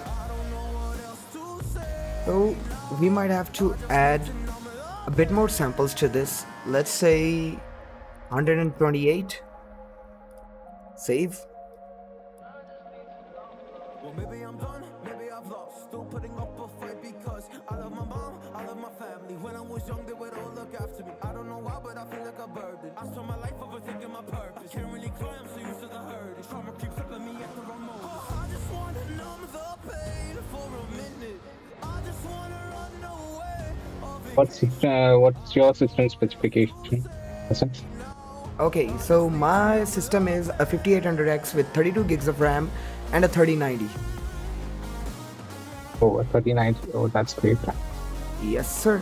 [SPEAKER 1] I don't know what else to say.
[SPEAKER 2] So we might have to add a bit more samples to this. Let's say 128. Save.
[SPEAKER 1] Well, maybe I'm done, maybe I've lost. Still putting up a fight because I love my mom, I love my family. When I was young, they would all look after me. I don't know why, but I feel like a burden. I spent my life overthinking my purpose. I can't really cry, I'm so used to the hurt. Trauma keeps up with me at the wrong moment. I just wanna numb the pain for a minute. I just wanna run away.
[SPEAKER 6] What's your system specification?
[SPEAKER 2] Okay, so my system is a 5800X with 32 gigs of RAM and a 3090.
[SPEAKER 6] Oh, a 3090. Oh, that's great.
[SPEAKER 2] Yes, sir.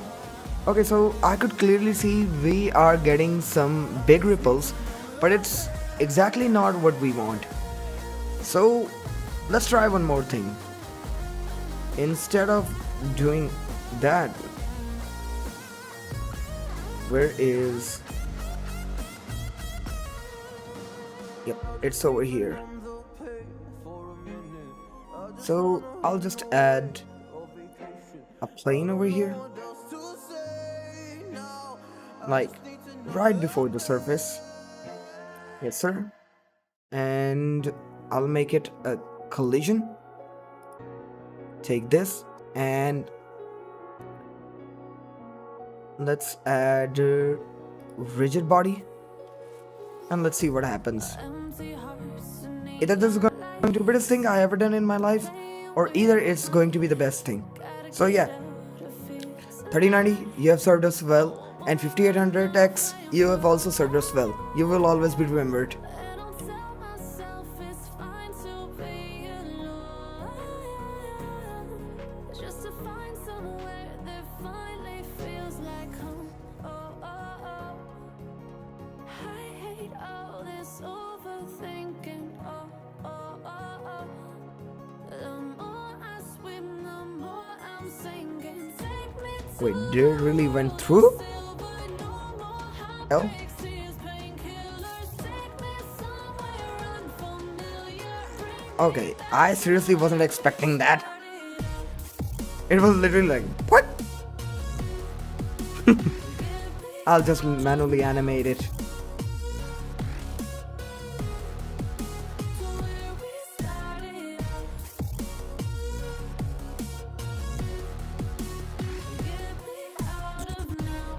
[SPEAKER 2] Okay, so I could clearly see we are getting some big ripples, but it's exactly not what we want. So let's try one more thing. Instead of doing that, where is... Yep, it's over here. So I'll just add a plane over here, like right before the surface. Yes, sir. And I'll make it a collision. Take this and let's add rigid body, and let's see what happens. Either this is going to be the best thing I ever done in my life, or either it's going to be the best thing. So yeah, 3090, you have served us well, And 5800X, you have also served us well. You will always be remembered.
[SPEAKER 1] And I'll tell myself it's fine to be alone. Just to find somewhere that finally feels like home. Oh, oh, oh. I hate all this overthinking. Oh, oh, oh, oh. The more I swim, the more I'm sinking. Take me to
[SPEAKER 2] Wait, did it really went through?
[SPEAKER 1] silver, no more
[SPEAKER 2] Oh,
[SPEAKER 1] heartbreaks, tears, painkillers. Take me somewhere unfamiliar. Bring
[SPEAKER 2] okay. I seriously wasn't expecting that. It was literally like, what? I'll just manually animate it.
[SPEAKER 1] to where we started. Get me out of now.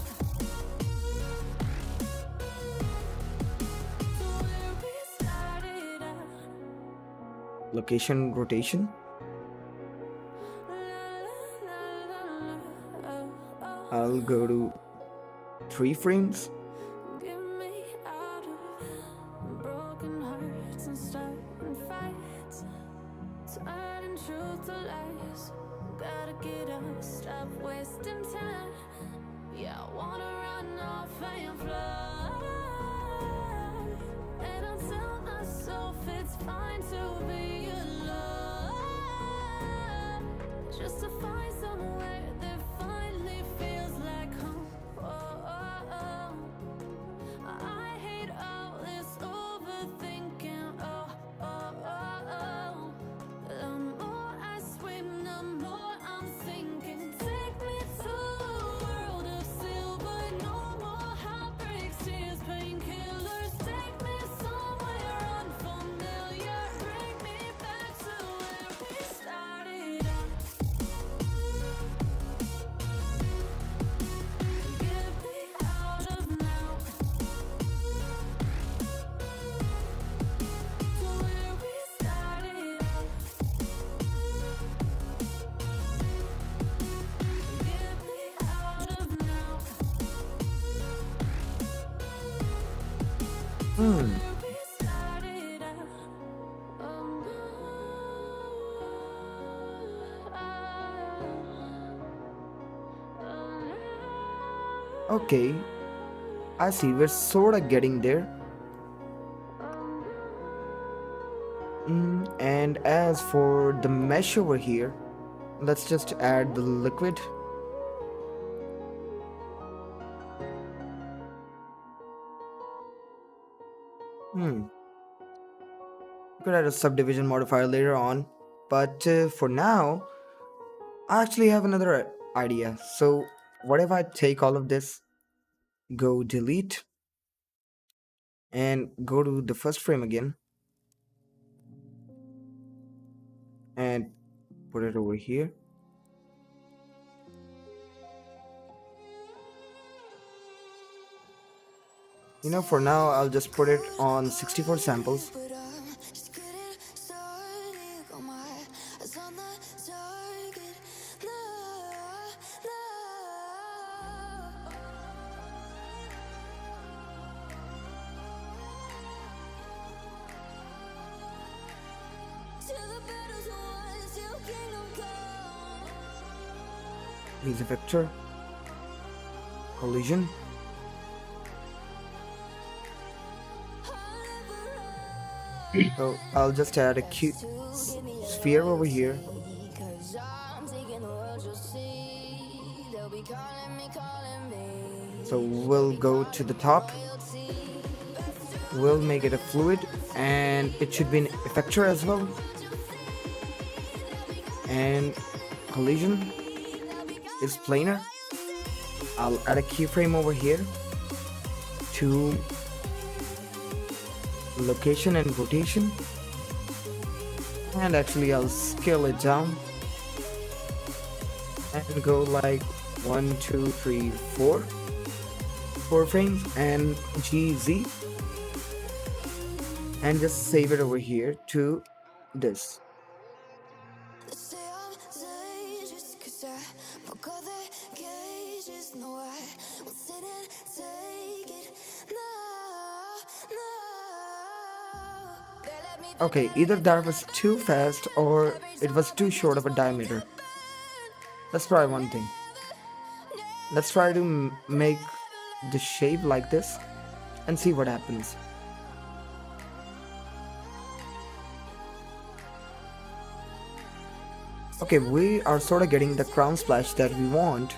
[SPEAKER 1] To where we started.
[SPEAKER 2] Location rotation. I'll go to 3 frames.
[SPEAKER 1] Get me out of broken hearts and starting fights, turning truth to lies. Gotta get up, stop wasting time. Yeah, I wanna run off and fly. And I'll tell myself it's fine to be alone. Just to find somewhere that finally feels like home. Oh, oh, oh. I hate all this overthinking. Oh, oh, oh, oh. The more I swim, the more I'm sinking. Take me to a world of silver. No more heartbreaks, tears, painkillers. Take me somewhere unfamiliar. Bring me back to where we started. Get me out of now. To where we started. Get me out of now. Where we started.
[SPEAKER 2] Okay, I see. We're sorta getting there. And as for the mesh over here, let's just add the liquid. Could add a subdivision modifier later on, but for now, I actually have another idea. So, what if I take all of this, go delete, and go to the first frame again, and put it over here. You know, for now, I'll just put it on 64 samples.
[SPEAKER 1] But I'm just getting started. Got my eyes on the target. No, no. Till the battle's won, till kingdom come.
[SPEAKER 2] Here's a vector, collision, so I'll just add a cute sphere over here.
[SPEAKER 1] Cause I'm taking the world, you'll see. They'll be calling me.
[SPEAKER 2] So we'll go to the top, we'll make it a fluid, and it should be an effector as well, and collision is planar. I'll add a keyframe over here to location and rotation, and actually I'll scale it down and go like 1 2 3 4 frames and GZ, and just save it over here to this.
[SPEAKER 1] They say I'm dangerous 'cause I broke all their cages. No, I won't sit and take it. No, no. They let me
[SPEAKER 2] Okay, either that was too fast or it was too short of a diameter. Let's try one thing. Let's try to make the shape like this and see what happens. Okay, we are sort of getting the crown splash that we want.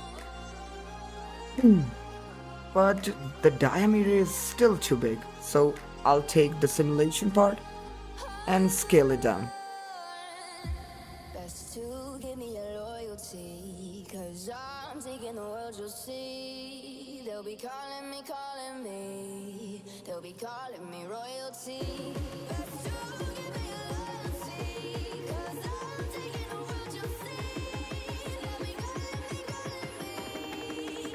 [SPEAKER 2] But the diameter is still too big, so I'll take the simulation part and scale it down.
[SPEAKER 1] best to give me your loyalty, 'cause I'm taking the world, you'll see. They'll be calling me, they'll be calling me royalty. Best to give me your loyalty, 'cause I'm taking the world, you'll see. They'll be calling me,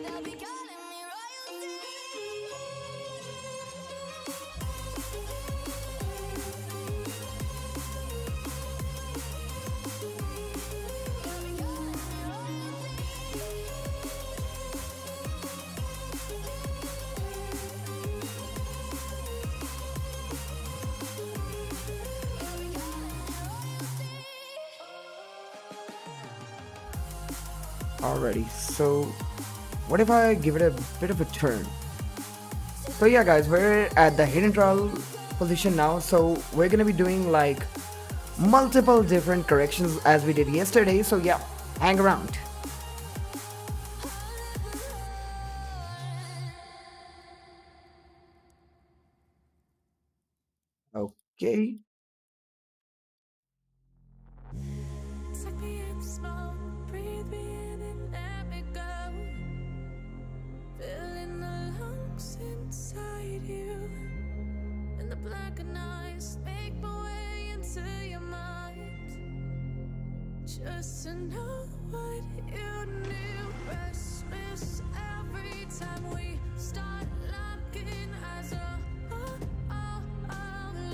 [SPEAKER 1] they'll be calling me royalty.
[SPEAKER 2] Alrighty, so what if I give it a bit of a turn? So yeah guys, we're at the hidden trowel position now, so we're gonna be doing like multiple different corrections as we did yesterday, so yeah, hang around. Okay.
[SPEAKER 1] Suck me in slow, breathe me in and let me go. Filling the lungs inside you, and the blackened eyes make my way into your mind. Just to know what you knew, restless every time we start locking as a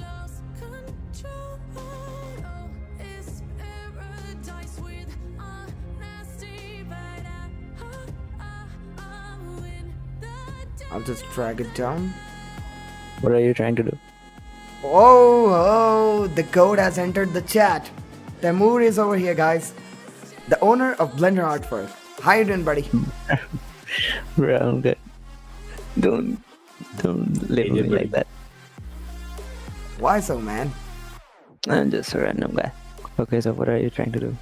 [SPEAKER 1] lost control. Oh, it's paradise with honesty, but in the
[SPEAKER 2] I'll just drag it down.
[SPEAKER 5] What are you trying to do?
[SPEAKER 2] Oh, the code has entered the chat. Tamur is over here, guys. The owner of Blender Artwork. How you doing, buddy?
[SPEAKER 5] Bro, I'm good. Don't label me like that.
[SPEAKER 2] Why so, man?
[SPEAKER 5] I'm just a random guy. Okay, so what are you trying to do?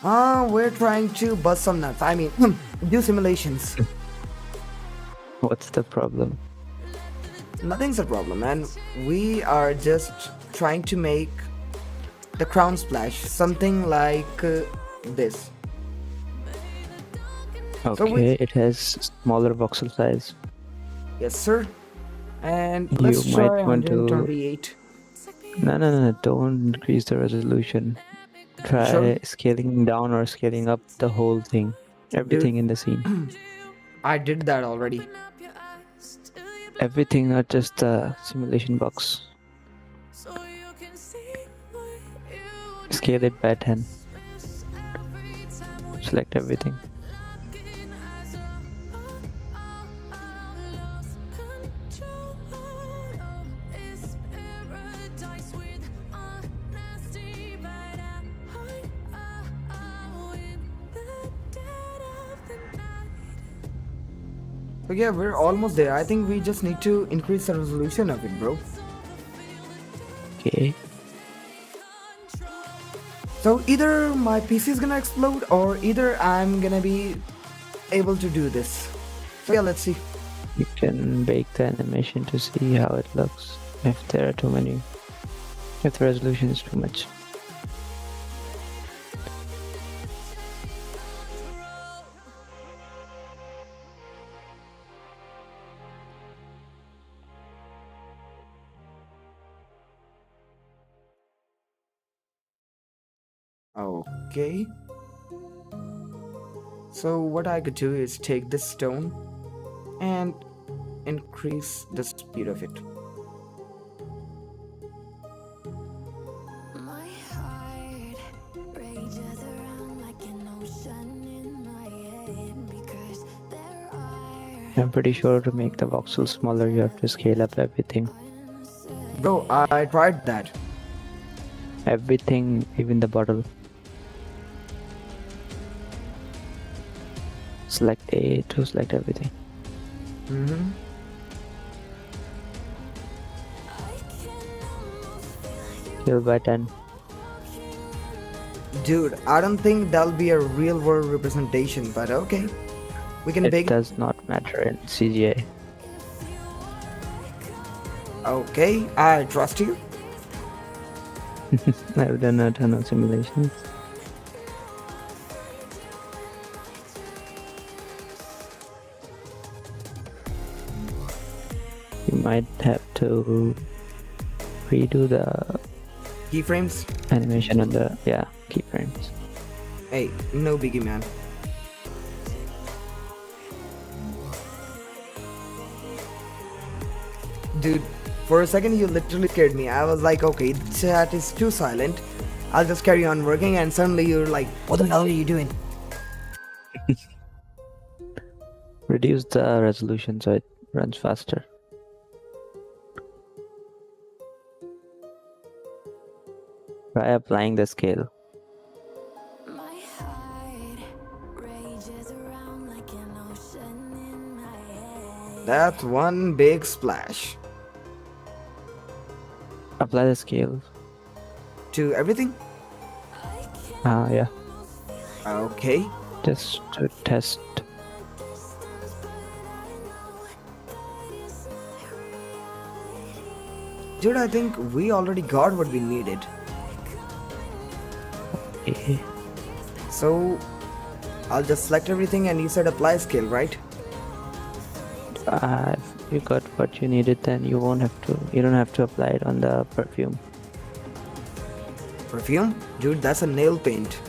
[SPEAKER 2] We're trying to bust some nuts. I mean, do simulations.
[SPEAKER 5] What's the problem?
[SPEAKER 2] Nothing's a problem, man. We are just trying to make the crown splash something like this.
[SPEAKER 5] Okay, it has smaller voxel size.
[SPEAKER 2] Yes, sir. And
[SPEAKER 5] You
[SPEAKER 2] let's
[SPEAKER 5] might
[SPEAKER 2] try
[SPEAKER 5] want to-
[SPEAKER 2] 128.
[SPEAKER 5] No, don't increase the resolution. Try
[SPEAKER 2] Sure.
[SPEAKER 5] scaling down or scaling up the whole thing. Everything in the scene.
[SPEAKER 2] I did that already.
[SPEAKER 5] Everything, not just the simulation box.
[SPEAKER 1] so you can see what you
[SPEAKER 5] Scale it by 10.
[SPEAKER 1] every time we
[SPEAKER 5] Select everything.
[SPEAKER 1] locking as a lost control. Oh, it's paradise with honesty, but in the dead of the night.
[SPEAKER 2] So yeah, we're almost there. I think we just need to increase the resolution of it, bro.
[SPEAKER 5] Okay.
[SPEAKER 2] So either my PC is gonna explode or either I'm gonna be able to do this. So yeah, let's see.
[SPEAKER 5] You can bake the animation to see how it looks. If there are too many. If the resolution is too much.
[SPEAKER 2] Okay. So what I could do is take this stone and increase the speed of it.
[SPEAKER 1] My heart rages around like an ocean in my head, because
[SPEAKER 7] I'm pretty sure to make the voxel smaller, you have to scale up everything.
[SPEAKER 2] Bro, I tried that.
[SPEAKER 7] Everything, even the bottle. Select A to select everything.
[SPEAKER 2] Mm-hmm.
[SPEAKER 7] Scale by 10.
[SPEAKER 2] Dude, I don't think that'll be a real world representation, but okay. We can
[SPEAKER 7] It
[SPEAKER 2] bake it.
[SPEAKER 7] does not matter in CGI.
[SPEAKER 2] Okay, I trust you.
[SPEAKER 7] I've done a ton of simulations. You might have to redo the
[SPEAKER 2] Keyframes?
[SPEAKER 7] animation on the keyframes.
[SPEAKER 2] Hey, no biggie, man. Dude, for a second you literally scared me. I was like, okay, chat is too silent. I'll just carry on working, and suddenly you're like, what the hell are you doing?
[SPEAKER 7] Reduce the resolution so it runs faster. Try applying the scale.
[SPEAKER 1] My heart rages around like an ocean in my head.
[SPEAKER 2] That's one big splash.
[SPEAKER 7] Apply the scale.
[SPEAKER 2] To everything?
[SPEAKER 7] Yeah.
[SPEAKER 2] Okay.
[SPEAKER 7] Just to test.
[SPEAKER 2] Dude, I think we already got what we needed.
[SPEAKER 7] Okay.
[SPEAKER 2] So, I'll just select everything and you said apply scale, right?
[SPEAKER 7] If you got what you needed, then you don't have to apply it on the perfume.
[SPEAKER 2] Perfume? Dude, that's a nail paint.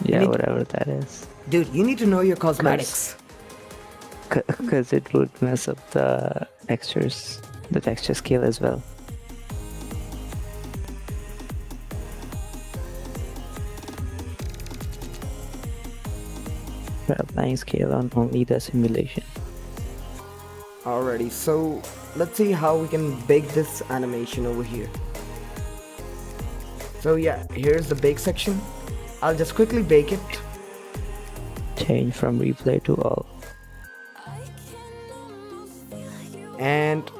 [SPEAKER 7] Yeah,
[SPEAKER 2] need-
[SPEAKER 7] whatever that is.
[SPEAKER 2] Dude, you need to know your cosmetics.
[SPEAKER 7] Because it would mess up the textures, the texture scale as well. We're applying scale on only the simulation.
[SPEAKER 2] Alrighty, so let's see how we can bake this animation over here. So yeah, here's the bake section. I'll just quickly bake it.
[SPEAKER 7] Change from replay to all.
[SPEAKER 2] And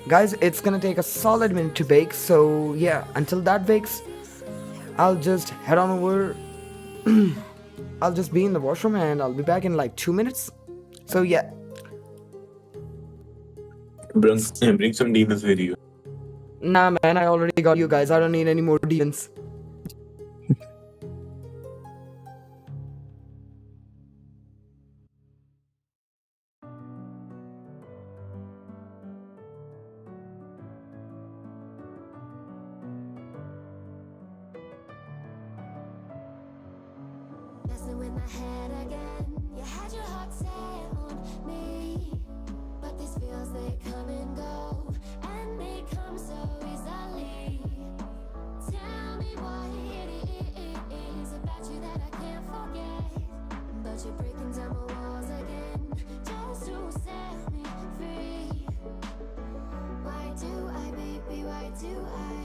[SPEAKER 2] guys, it's gonna take a solid minute to bake, so yeah, until that bakes, I'll just head on over. I'll just be in the washroom and I'll be back in like 2 minutes. So yeah.
[SPEAKER 3] Bring some demons with you.
[SPEAKER 2] Nah man, I already got you guys. I don't need any more demons.
[SPEAKER 1] Messing with my head again. You had your heart set on me, but these feels they come and go, and they come so easily. Tell me what it is about you that I can't forget, but you're breaking down my walls again just to set me free. Why do I, baby? Why do I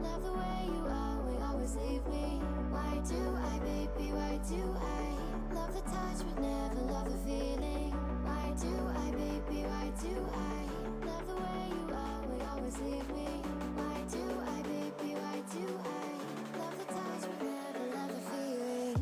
[SPEAKER 1] love the way you are? We always leave me. Why do I, baby? Why do I love the touch but never love the feeling? Why do I, baby? Why do I love the way you are? We always leave me. Why do I, baby? Why do I love the touch but never love the feeling?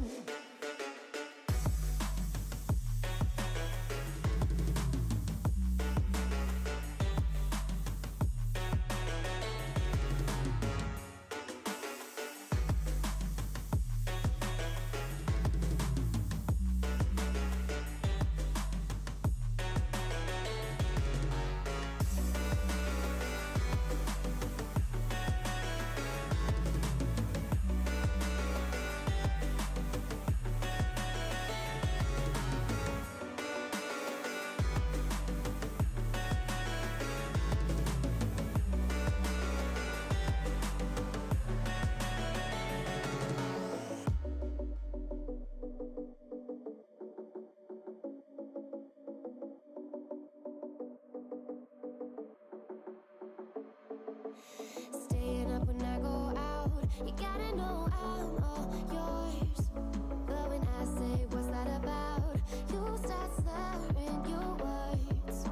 [SPEAKER 1] Staying up when I go out, you gotta know I'm all yours. But when I say what's that about, you start slurring your words.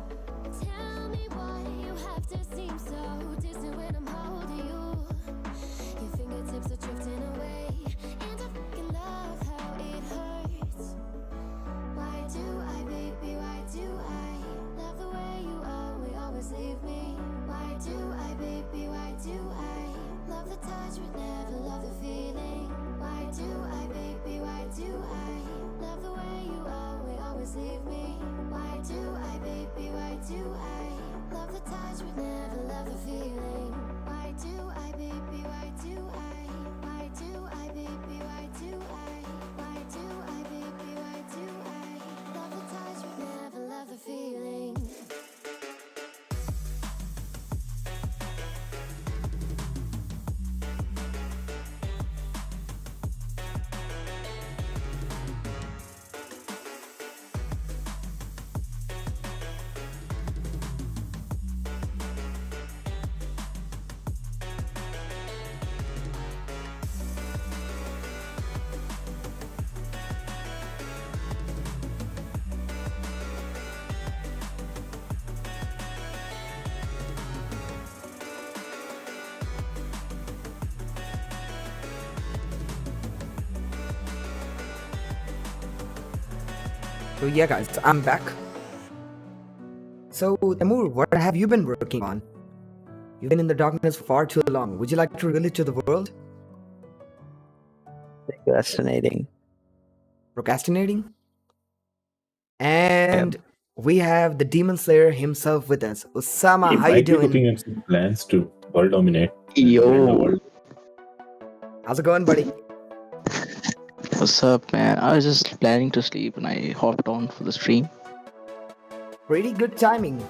[SPEAKER 1] Tell me why you have to seem so distant when I'm holding you. Your fingertips are drifting away, and I fucking love how it hurts. Why do I, baby, why do I love the way you always leave me? Why do I, baby, why do I love the touch but never love the feeling? Why do I, baby, why do I love the way you always leave me? Why do I, baby, why do I love the touch but never love the feeling? Why do I, baby, why do I? Why do I, baby, why do I? Why do I, baby, why do I love the touch but never love the feeling?
[SPEAKER 2] So yeah, guys, I'm back. So Tamur, what have you been working on? You've been in the darkness for far too long. Would you like to reveal it to the world?
[SPEAKER 7] Fascinating.
[SPEAKER 2] Procrastinating? And we have the Demon Slayer himself with us. Osama,
[SPEAKER 3] He
[SPEAKER 2] how you
[SPEAKER 3] might be
[SPEAKER 2] doing?
[SPEAKER 3] looking at some plans to world dominate. in the
[SPEAKER 7] Yo,
[SPEAKER 3] world.
[SPEAKER 2] How's it going, buddy?
[SPEAKER 7] what's up, man? I was just planning to sleep and I hopped on for the stream.
[SPEAKER 2] Pretty good timing.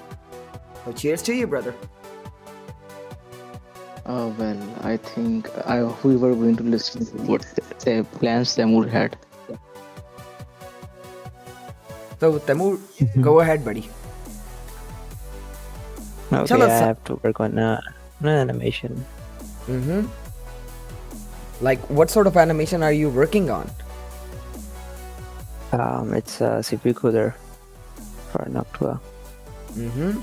[SPEAKER 2] So cheers to you, brother.
[SPEAKER 7] Oh, well, I think we were going to listen to what the plans Lemur had.
[SPEAKER 2] So Tamur, go ahead, buddy.
[SPEAKER 7] Okay,
[SPEAKER 2] Tell us
[SPEAKER 7] I
[SPEAKER 2] some-
[SPEAKER 7] have to work on an animation.
[SPEAKER 2] Mm-hmm. Like, what sort of animation are you working on?
[SPEAKER 7] It's a CPU cooler for Noctua.
[SPEAKER 2] Mm-hmm.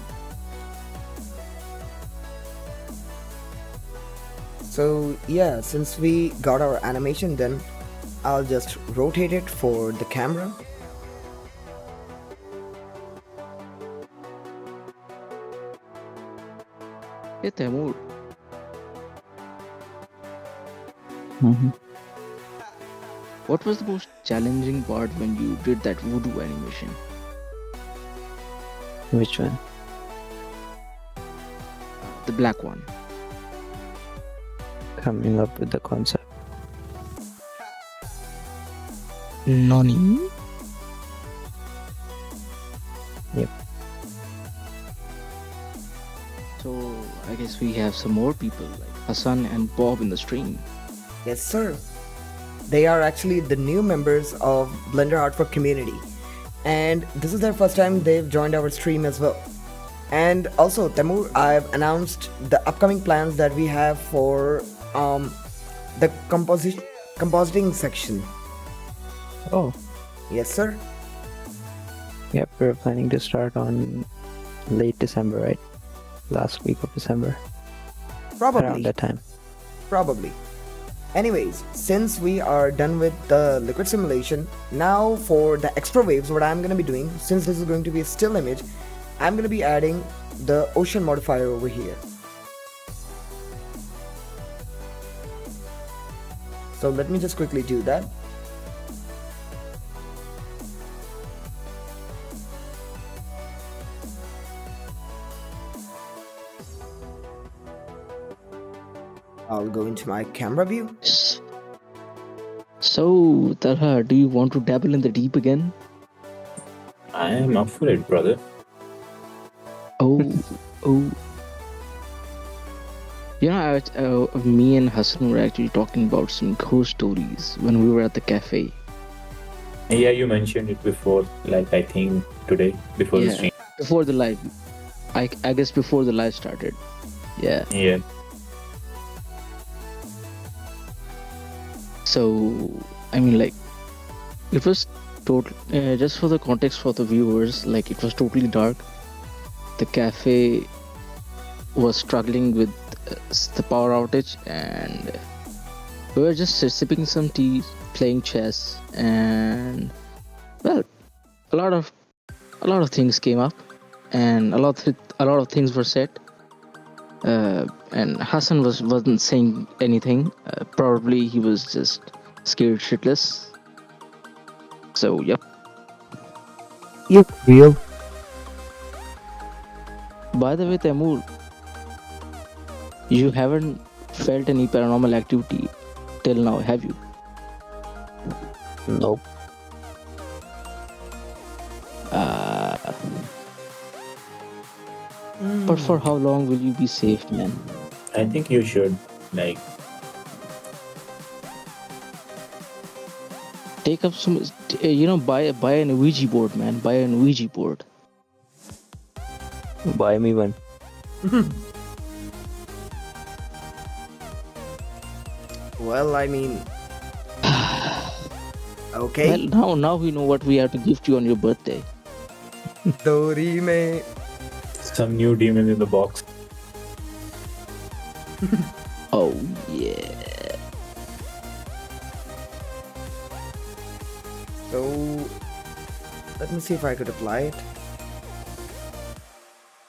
[SPEAKER 2] So yeah, since we got our animation done, I'll just rotate it for the camera.
[SPEAKER 7] Hey, Temur. What was the most challenging part when you did that voodoo animation? Which one? The black one. Coming up with the concept. Nani? Yep. So I guess we have some more people like Hassan and Bob in the stream.
[SPEAKER 2] Yes, sir. They are actually the new members of Blender Artwork community, and this is their first time they've joined our stream as well. And also, Tamur, I've announced the upcoming plans that we have for the compositing section.
[SPEAKER 7] Oh.
[SPEAKER 2] Yes, sir.
[SPEAKER 7] Yep, we're planning to start on late December, right? Last week of December.
[SPEAKER 2] Probably.
[SPEAKER 7] Around that time.
[SPEAKER 2] Probably. Anyways, since we are done with the liquid simulation, now for the extra waves, what I'm going to be doing, since this is going to be a still image, I'm going to be adding the ocean modifier over here. So let me just quickly do that. I'll go into my camera view.
[SPEAKER 7] So, Talha, do you want to dabble in the deep again?
[SPEAKER 3] I am up for it, brother.
[SPEAKER 7] Oh, oh. You know, me and Hassan were actually talking about some ghost stories when we were at the cafe.
[SPEAKER 3] Yeah, you mentioned it before, like I think today, before the stream.
[SPEAKER 7] Before the live. I guess before the live started. Yeah.
[SPEAKER 3] Yeah.
[SPEAKER 8] So I mean, like, it was total. Just for the context for the viewers, like, it was totally dark. The cafe was struggling with the power outage, and we were just sipping some tea, playing chess, and well, a lot of things came up, and a lot of things were said. And Hassan wasn't saying anything. Probably he was just scared shitless. So yep.
[SPEAKER 7] Yep, real.
[SPEAKER 8] By the way, Taimur, you haven't felt any paranormal activity till now, have you?
[SPEAKER 7] Nope.
[SPEAKER 8] But for how long will you be safe, man?
[SPEAKER 3] I think you should like
[SPEAKER 8] Take up some, buy an Ouija board, man. Buy an Ouija board.
[SPEAKER 7] Buy me one.
[SPEAKER 2] Well, I mean, okay.
[SPEAKER 8] Well, now we know what we have to gift you on your birthday.
[SPEAKER 2] Dori mein.
[SPEAKER 3] some new demon in the box.
[SPEAKER 8] Oh yeah.
[SPEAKER 2] So let me see if I could apply it.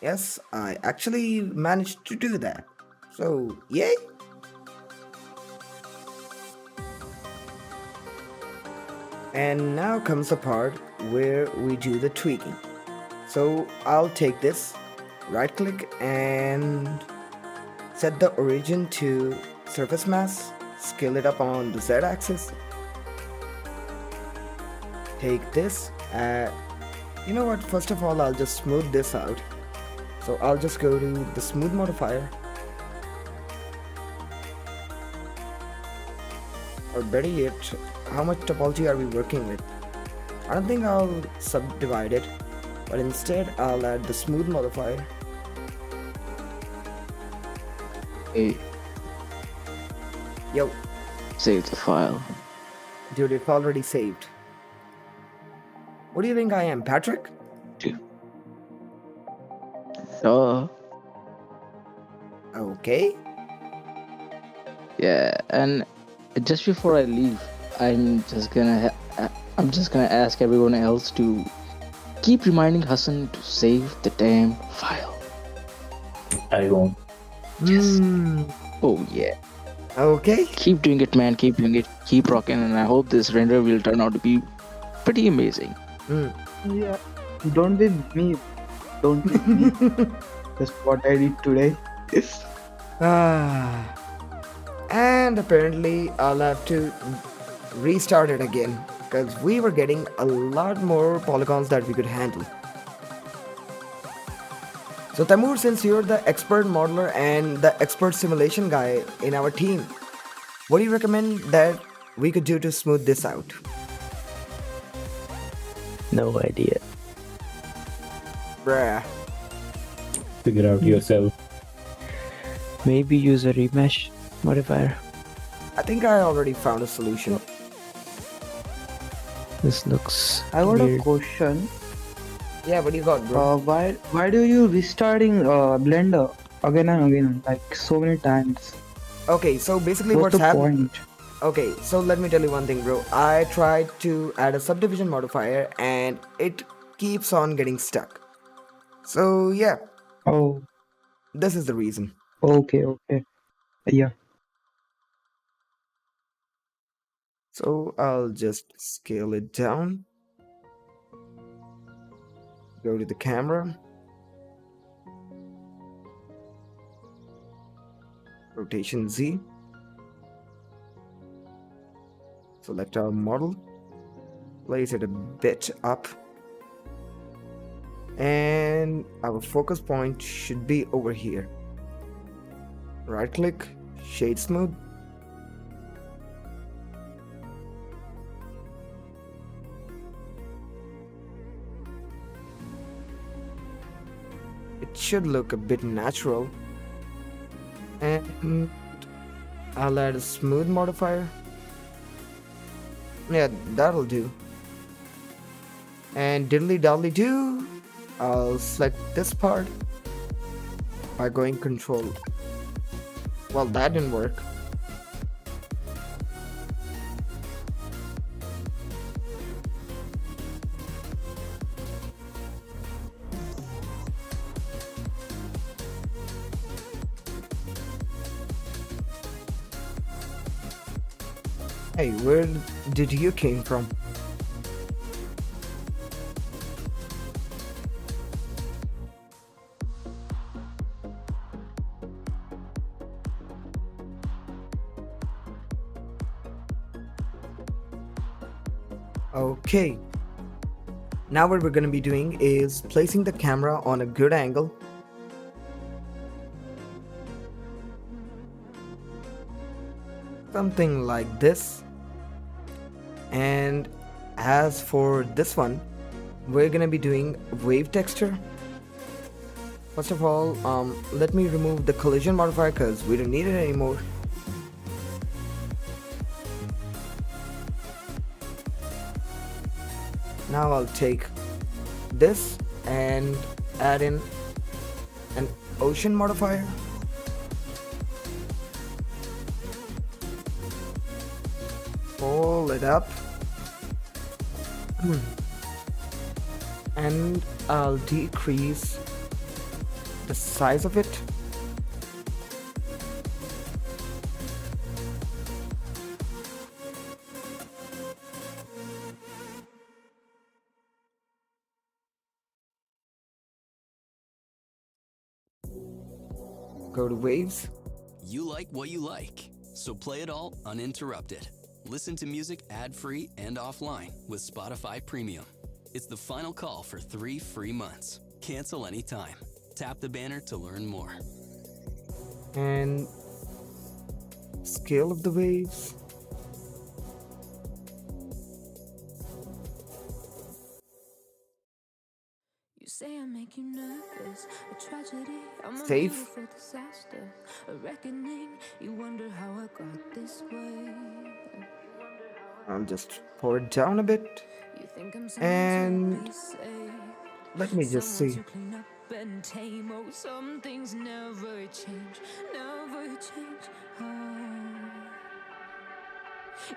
[SPEAKER 2] Yes, I actually managed to do that. So yay! And now comes the part where we do the tweaking. So I'll take this, right click and set the origin to surface mass, scale it up on the Z axis. Take this, you know what, first of all I'll just smooth this out. So I'll just go to the smooth modifier, or better yet, how much topology are we working with? I don't think I'll subdivide it, but instead I'll add the smooth modifier.
[SPEAKER 8] Hey,
[SPEAKER 2] Yo,
[SPEAKER 8] save the file.
[SPEAKER 2] dude, it's already saved. What do you think I am, Patrick? Okay.
[SPEAKER 8] Yeah, and just before I leave, I'm just gonna ask everyone else to keep reminding Hassan to save the damn file.
[SPEAKER 3] I won't.
[SPEAKER 8] Yes. Oh yeah.
[SPEAKER 2] Okay.
[SPEAKER 8] Keep doing it, man. Keep doing it. Keep rocking, and I hope this render will turn out to be pretty amazing.
[SPEAKER 5] Yeah. Don't be me. Don't be me. That's what I did today.
[SPEAKER 2] And apparently I'll have to restart it again because we were getting a lot more polygons that we could handle. So Taimur, since you're the expert modeler and the expert simulation guy in our team, what do you recommend that we could do to smooth this out?
[SPEAKER 7] No idea.
[SPEAKER 2] Bruh.
[SPEAKER 3] Figure out yourself.
[SPEAKER 7] Maybe use a remesh modifier.
[SPEAKER 2] I think I already found a solution.
[SPEAKER 7] This looks
[SPEAKER 5] I got
[SPEAKER 7] weird.
[SPEAKER 5] a question.
[SPEAKER 2] Yeah, what do you got, bro?
[SPEAKER 5] Why do you restarting Blender again and again, like so many times?
[SPEAKER 2] Okay, so basically
[SPEAKER 5] What's
[SPEAKER 2] what's
[SPEAKER 5] the
[SPEAKER 2] happening?
[SPEAKER 5] point?
[SPEAKER 2] Okay, so let me tell you one thing, bro. I tried to add a subdivision modifier and it keeps on getting stuck. So yeah,
[SPEAKER 5] Oh,
[SPEAKER 2] this is the reason.
[SPEAKER 5] okay. Yeah.
[SPEAKER 2] So I'll just scale it down. Go to the camera. Rotation Z. Select our model. Place it a bit up. And our focus point should be over here. Right click, shade smooth. It should look a bit natural. And I'll add a smooth modifier. Yeah, that'll do. And diddly dally do, I'll select this part by going control. Well, that didn't work. Hey, where did you came from? Okay. Now what we're going to be doing is placing the camera on a good angle. Something like this. And as for this one, we're going to be doing wave texture. First of all, let me remove the collision modifier because we don't need it anymore. Now I'll take this and add in an ocean modifier. Pull it up. And I'll decrease the size of it. Go to waves.
[SPEAKER 4] You like what you like, so play it all uninterrupted. Listen to music ad-free and offline with Spotify Premium. It's the final call for 3 free months. Cancel anytime. Tap the banner to learn more.
[SPEAKER 2] And scale of the waves.
[SPEAKER 1] You say I make you nervous, a tragedy. I'm a
[SPEAKER 2] Safe.
[SPEAKER 1] beautiful disaster, a reckoning. You wonder how I got this way.
[SPEAKER 2] I'll just pour it down a bit.
[SPEAKER 1] You think I'm
[SPEAKER 2] And
[SPEAKER 1] someone to be saved,
[SPEAKER 2] let me just
[SPEAKER 1] someone
[SPEAKER 2] see.
[SPEAKER 1] to clean up and tame. Oh, some things never change, never change. Oh.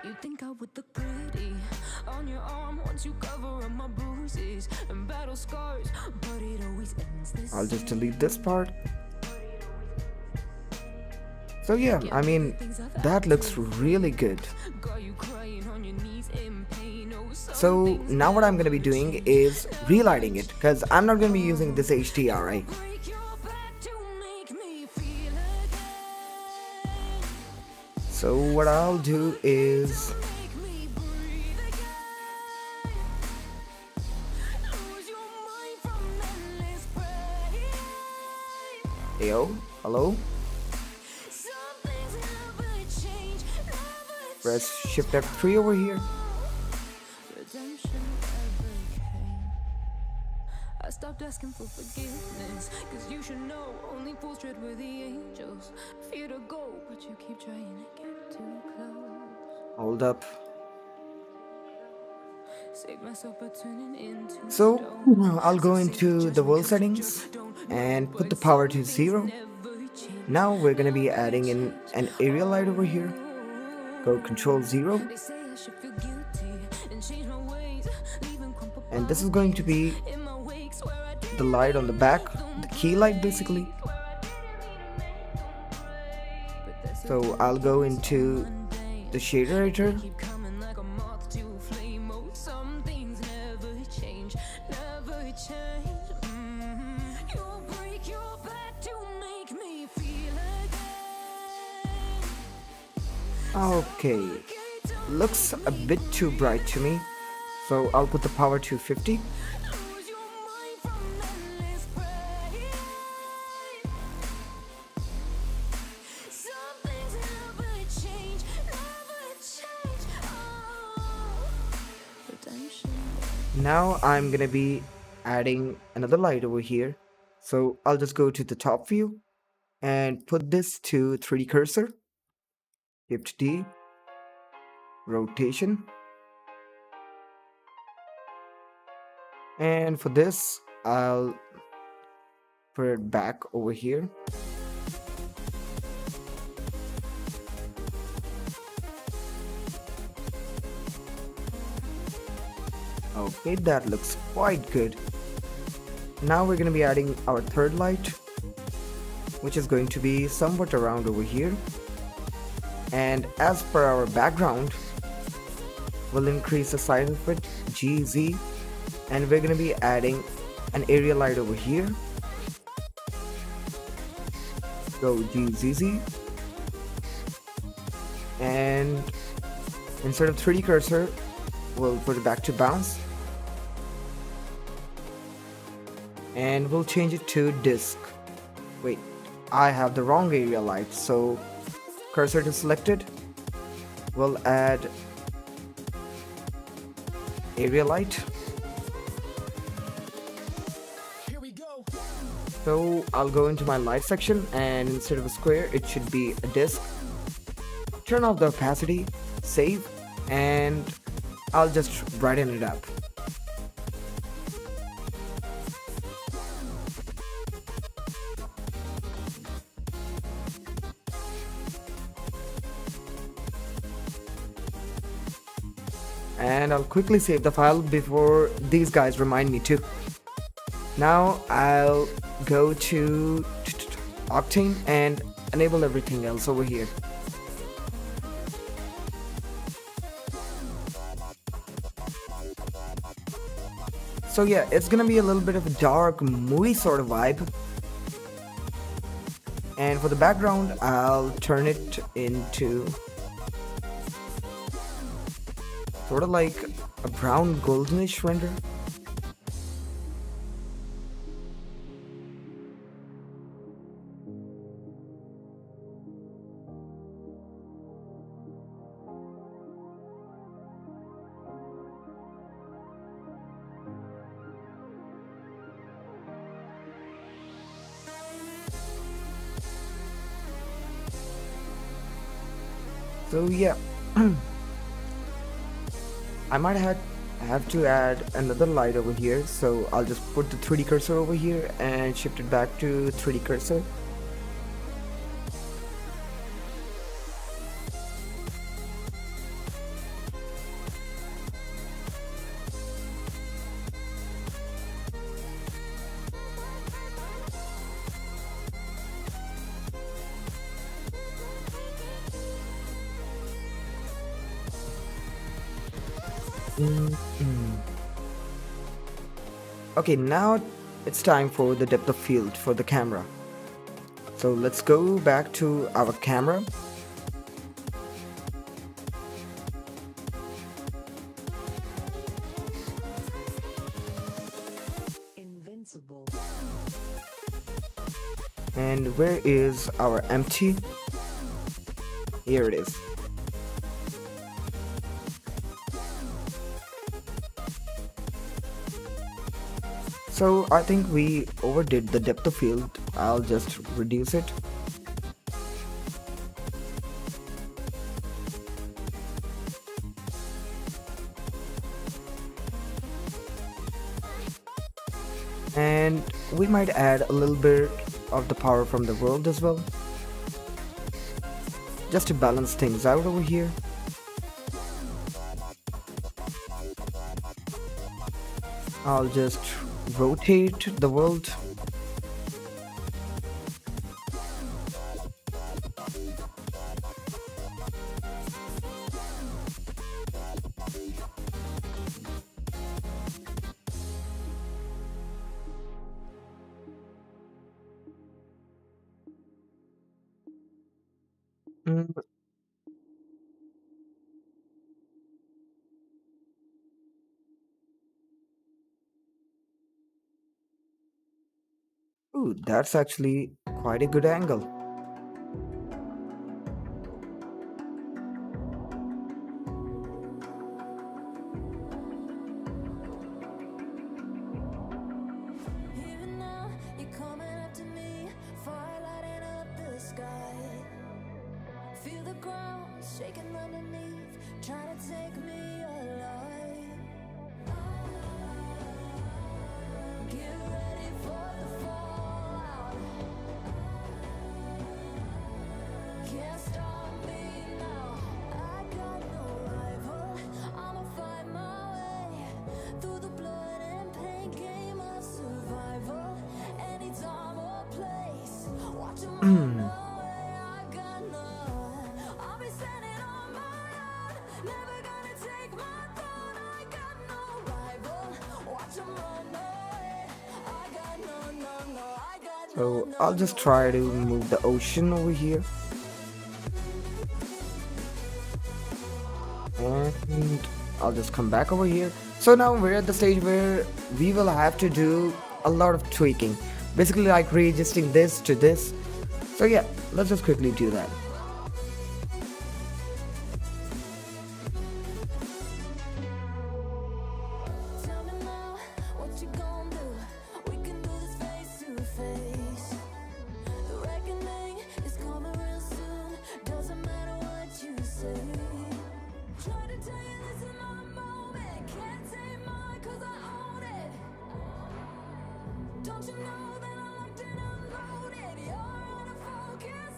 [SPEAKER 1] You think I would look pretty on your arm once you cover up my bruises and battle scars, but it always ends the
[SPEAKER 2] I'll just
[SPEAKER 1] same.
[SPEAKER 2] delete this part. So yeah, I mean, that looks really good.
[SPEAKER 1] Got you crying on your knees in pain. Oh, some
[SPEAKER 2] So
[SPEAKER 1] things
[SPEAKER 2] now what I'm gonna be
[SPEAKER 1] never
[SPEAKER 2] doing
[SPEAKER 1] change,
[SPEAKER 2] is
[SPEAKER 1] never
[SPEAKER 2] relighting it because I'm not gonna be using this HDR, right?
[SPEAKER 1] break your back to make me feel again.
[SPEAKER 2] So what I'll do is
[SPEAKER 1] Make me breathe again. Lose your mind from endless pain.
[SPEAKER 2] yo, hello?
[SPEAKER 1] Some things never change, never
[SPEAKER 2] Press Shift F3 over here.
[SPEAKER 1] redemption never came. I stopped asking for forgiveness, cause you should know only fools tread with the angels. Fear to go, but you keep trying to get too close.
[SPEAKER 2] Hold up.
[SPEAKER 1] Save myself by turning into
[SPEAKER 2] So
[SPEAKER 1] stone.
[SPEAKER 2] I'll go
[SPEAKER 1] So save
[SPEAKER 2] into the
[SPEAKER 1] judgment,
[SPEAKER 2] world
[SPEAKER 1] 'cause you
[SPEAKER 2] settings
[SPEAKER 1] just don't
[SPEAKER 2] and
[SPEAKER 1] know.
[SPEAKER 2] put the
[SPEAKER 1] But
[SPEAKER 2] power
[SPEAKER 1] some
[SPEAKER 2] to
[SPEAKER 1] things
[SPEAKER 2] 0.
[SPEAKER 1] never change,
[SPEAKER 2] Now we're gonna be
[SPEAKER 1] never
[SPEAKER 2] adding in
[SPEAKER 1] change.
[SPEAKER 2] an area light over here. Go Control 0.
[SPEAKER 1] They say I should feel guilty and change my ways, leaving crumpled
[SPEAKER 2] And this is going to be
[SPEAKER 1] bodies in my wake. Swear I didn't
[SPEAKER 2] the light on the back,
[SPEAKER 1] make
[SPEAKER 2] the
[SPEAKER 1] them
[SPEAKER 2] key light basically.
[SPEAKER 1] break. Swear I didn't mean to make them break. But that's
[SPEAKER 2] So
[SPEAKER 1] okay,
[SPEAKER 2] I'll go
[SPEAKER 1] it's
[SPEAKER 2] into
[SPEAKER 1] all mundane.
[SPEAKER 2] the shader editor.
[SPEAKER 1] Keep coming like a moth to a flame. Oh, some things never change, never change. You break your back to make me feel again.
[SPEAKER 2] Okay, looks a bit too bright to me. So I'll put the power to 50.
[SPEAKER 1] Lose your mind from endless pain. Some things never change, never change. Oh, redemption.
[SPEAKER 2] Now I'm gonna be adding another light over here. So I'll just go to the top view and put this to 3D cursor. Shift D, rotation, And for this, I'll put it back over here. Okay, that looks quite good. Now we're going to be adding our third light, which is going to be somewhat around over here. And as per our background, we'll increase the size of it, GZ, and we're going to be adding an area light over here. Go GZZ, and instead of 3D cursor, we'll put it back to bounce, and we'll change it to disk. Wait, I have the wrong area light, so cursor to selected, we'll add area light. So I'll go into my light section, and instead of a square, it should be a disk. Turn off the opacity, save, and I'll just brighten it up. And I'll quickly save the file before these guys remind me to. Now I'll go to Octane and enable everything else over here. So yeah, it's gonna be a little bit of a dark, moody sort of vibe. And for the background, I'll turn it into sort of like a brown goldenish render. So yeah, I might have to add another light over here, so I'll just put the 3D cursor over here and shift it back to 3D cursor. Okay, now it's time for the depth of field for the camera. So let's go back to our camera.
[SPEAKER 1] Invincible.
[SPEAKER 2] And where is our empty? Here it is. So I think we overdid the depth of field. I'll just reduce it. And we might add a little bit of the power from the world as well, just to balance things out over here. I'll just rotate the world. Mm, Ooh, that's actually quite a good angle.
[SPEAKER 1] Even now, you're coming up to me, fire lighting up the sky. Feel the ground shaking underneath, trying to take me alive. Can't stop me now. I got no rival. I'ma find my way through the blood and pain game of survival. Any time or place, watch 'em run away. I got none. I'll be standing on my own. Never gonna take my throne. I got no rival. Watch 'em run away. I got no, I got
[SPEAKER 2] So I'll just try to move the ocean over here. And I'll just come back over here. So now we're at the stage where we will have to do a lot of tweaking, basically like readjusting this to this. So yeah, let's just quickly do that.
[SPEAKER 1] Tell me now, what you gon' do? We can do this face to face. The reckoning is coming real soon. Doesn't matter what you say. Try to tell you this is my moment. Can't take mine 'cause I own it. Don't you know that I'm locked and unloaded? You're out of focus.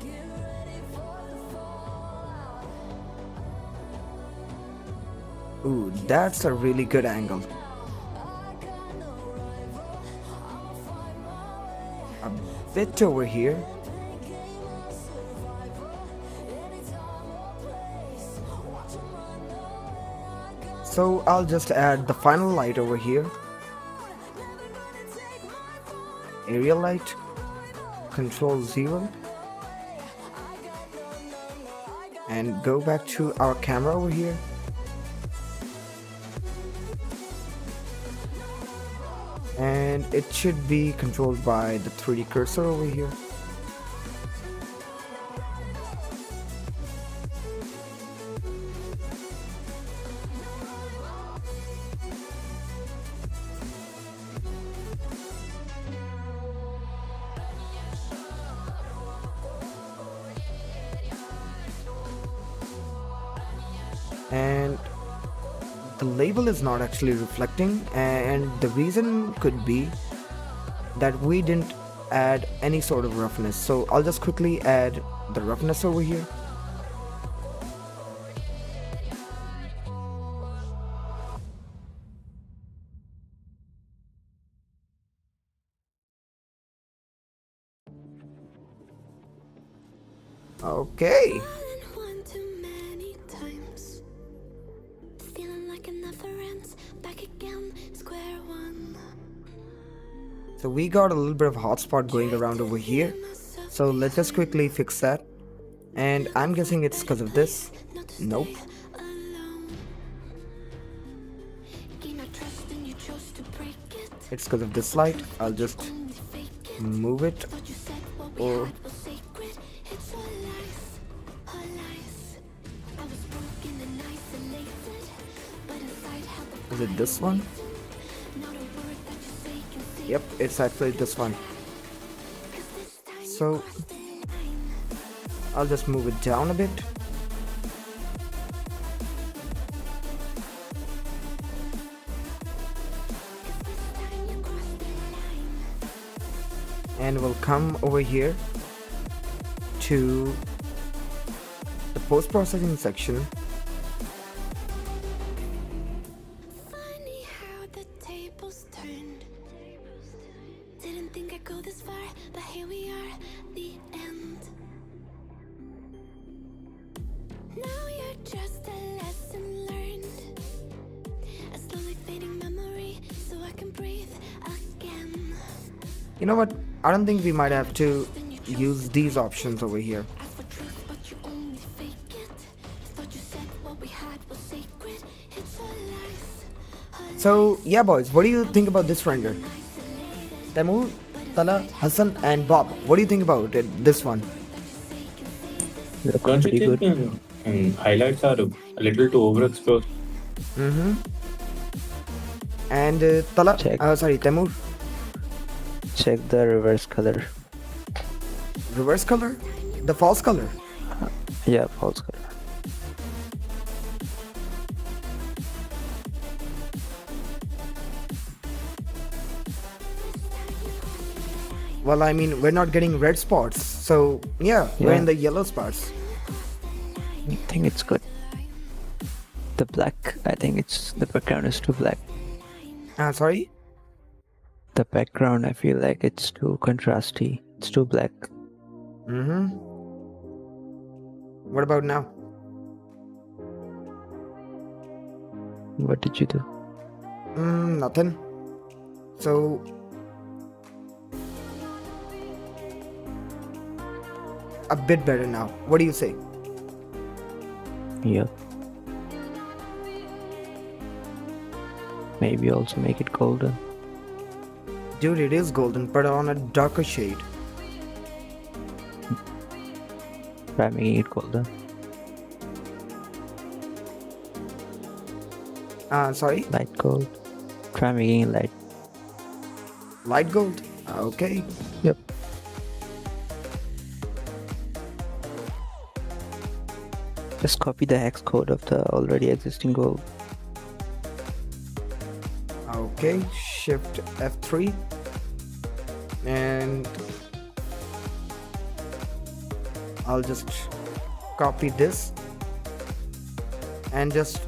[SPEAKER 1] Get ready for the fallout.
[SPEAKER 2] Ooh, that's a really good angle. A bit over here. So I'll just add the final light over here. Area light. Control 0. And go back to our camera over here. And it should be controlled by the 3D cursor over here. And the label is not actually reflecting, and the reason could be that we didn't add any sort of roughness. So I'll just quickly add the roughness over here. Okay.
[SPEAKER 1] One too many times. Feeling like it never ends. Back again, square one.
[SPEAKER 2] So we got a little bit of hotspot going around over here. So let's just quickly fix that. And I'm guessing it's because of this. Nope. It's because of this light. I'll just move it. Or is it this one? Yep, it's actually this one. So I'll just move it down a bit. And we'll come over here to the post-processing section.
[SPEAKER 1] Funny how the tables turned. Didn't think I'd go this far, but here we are, the end. Now you're just a lesson learned. A slowly fading memory, so I can breathe again.
[SPEAKER 2] You know what? I don't think we might have to use these options over here.
[SPEAKER 1] Ask for truth, but you only fake it. Thought you said what we had was sacred. It's all lies.
[SPEAKER 2] So yeah, boys, what do you think about this render? Taimur, Tala, Hassan, and Bob, what do you think about it? This one?
[SPEAKER 7] Looks
[SPEAKER 3] Don't
[SPEAKER 7] pretty
[SPEAKER 3] you
[SPEAKER 7] good.
[SPEAKER 3] think highlights are a little too overexposed?
[SPEAKER 2] Mm-hmm. And Tala,
[SPEAKER 7] Check.
[SPEAKER 2] sorry, Taimur,
[SPEAKER 7] Check the reverse color.
[SPEAKER 2] reverse color, the false color.
[SPEAKER 7] Yeah, false color.
[SPEAKER 2] Well, I mean, we're not getting red spots. So, yeah, we're
[SPEAKER 7] Yeah.
[SPEAKER 2] in the yellow spots.
[SPEAKER 7] I think it's good. The black, I think it's the background is too black.
[SPEAKER 2] Sorry?
[SPEAKER 7] The background, I feel like it's too contrasty. It's too black.
[SPEAKER 2] Mm-hmm. What about now?
[SPEAKER 7] What did you do?
[SPEAKER 2] Nothing. So, a bit better now. What do you say?
[SPEAKER 7] Yeah. Maybe also make it golden.
[SPEAKER 2] Dude, it is golden, but on a darker shade.
[SPEAKER 7] Try making it golden.
[SPEAKER 2] Sorry?
[SPEAKER 7] Light gold. Try making it light.
[SPEAKER 2] Light gold? Okay.
[SPEAKER 7] Yep. Just copy the hex code of the already existing gold.
[SPEAKER 2] Okay, Shift F3. And I'll just copy this and just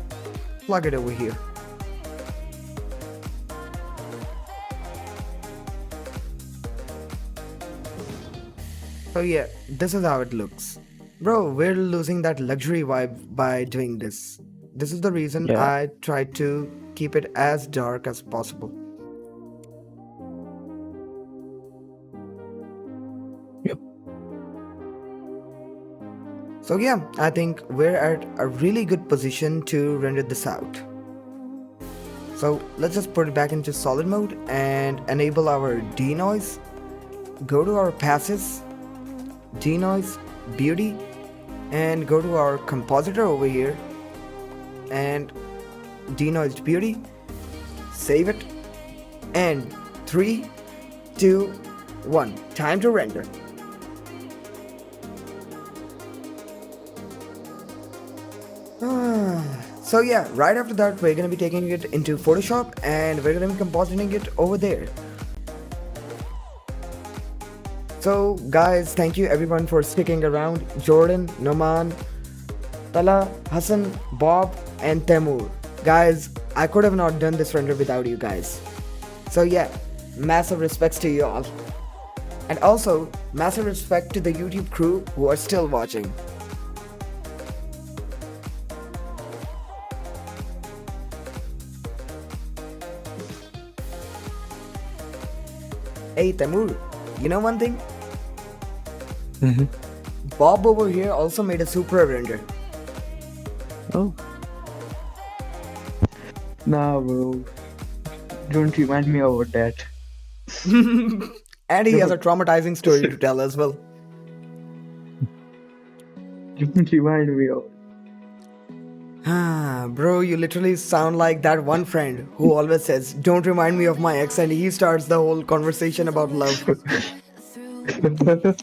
[SPEAKER 2] plug it over here. So yeah, this is how it looks. Bro, we're losing that luxury vibe by doing this. This is the reason
[SPEAKER 7] Yeah.
[SPEAKER 2] I tried to keep it as dark as possible.
[SPEAKER 7] Yep.
[SPEAKER 2] So yeah, I think we're at a really good position to render this out. So let's just put it back into solid mode and enable our denoise. Go to our passes, denoise, beauty, and go to our compositor over here and denoised beauty. Save it. And 3, 2, 1. Time to render. So yeah, right after that we're gonna be taking it into Photoshop and we're gonna be compositing it over there. So guys, thank you everyone for sticking around. Jordan, Noman, Tala, Hassan, Bob, and Temur. Guys, I could have not done this render without you guys. So yeah, massive respects to you all. And also, massive respect to the YouTube crew who are still watching. Hey Temur, you know one thing? Bob over here also made a super render.
[SPEAKER 7] Oh,
[SPEAKER 5] Nah, bro. Don't remind me about that.
[SPEAKER 2] And he has a traumatizing story to tell as well.
[SPEAKER 5] Don't remind me of.
[SPEAKER 2] Bro, you literally sound like that one friend who always says, "Don't remind me of my ex," and he starts the whole conversation about love.
[SPEAKER 1] Hypnotized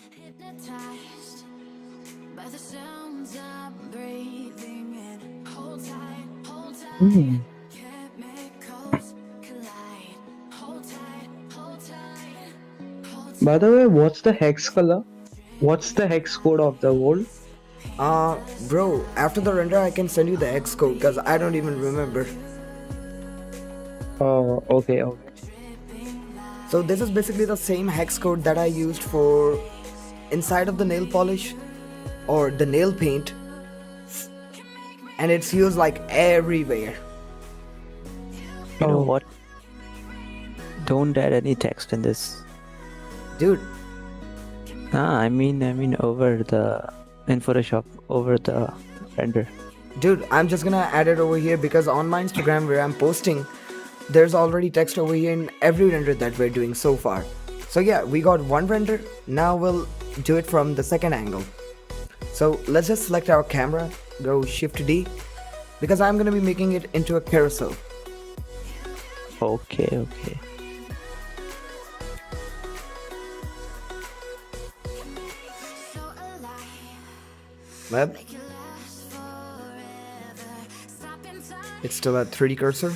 [SPEAKER 1] by the sounds I'm breathing in. Hold tight, chemicals collide. Hold tight, hold
[SPEAKER 5] By the way, what's the hex color? What's the hex code of the world?
[SPEAKER 2] Bro, after the render I can send you the X code because I don't even remember.
[SPEAKER 5] Oh, okay.
[SPEAKER 2] So this is basically the same hex code that I used for inside of the nail polish or the nail paint, and it's used like everywhere.
[SPEAKER 7] you know what? Don't add any text in this.
[SPEAKER 2] Dude,
[SPEAKER 7] I mean over the in Photoshop over the render.
[SPEAKER 2] Dude, I'm just gonna add it over here because on my Instagram where I'm posting, there's already text over here in every render that we're doing so far. So yeah, we got one render, now we'll do it from the second angle. So let's just select our camera, go Shift D, because I'm gonna be making it into a carousel.
[SPEAKER 7] Okay.
[SPEAKER 1] so alive.
[SPEAKER 2] Well,
[SPEAKER 1] Make it last forever. Stop in time.
[SPEAKER 2] it's still a 3D cursor.
[SPEAKER 1] I'm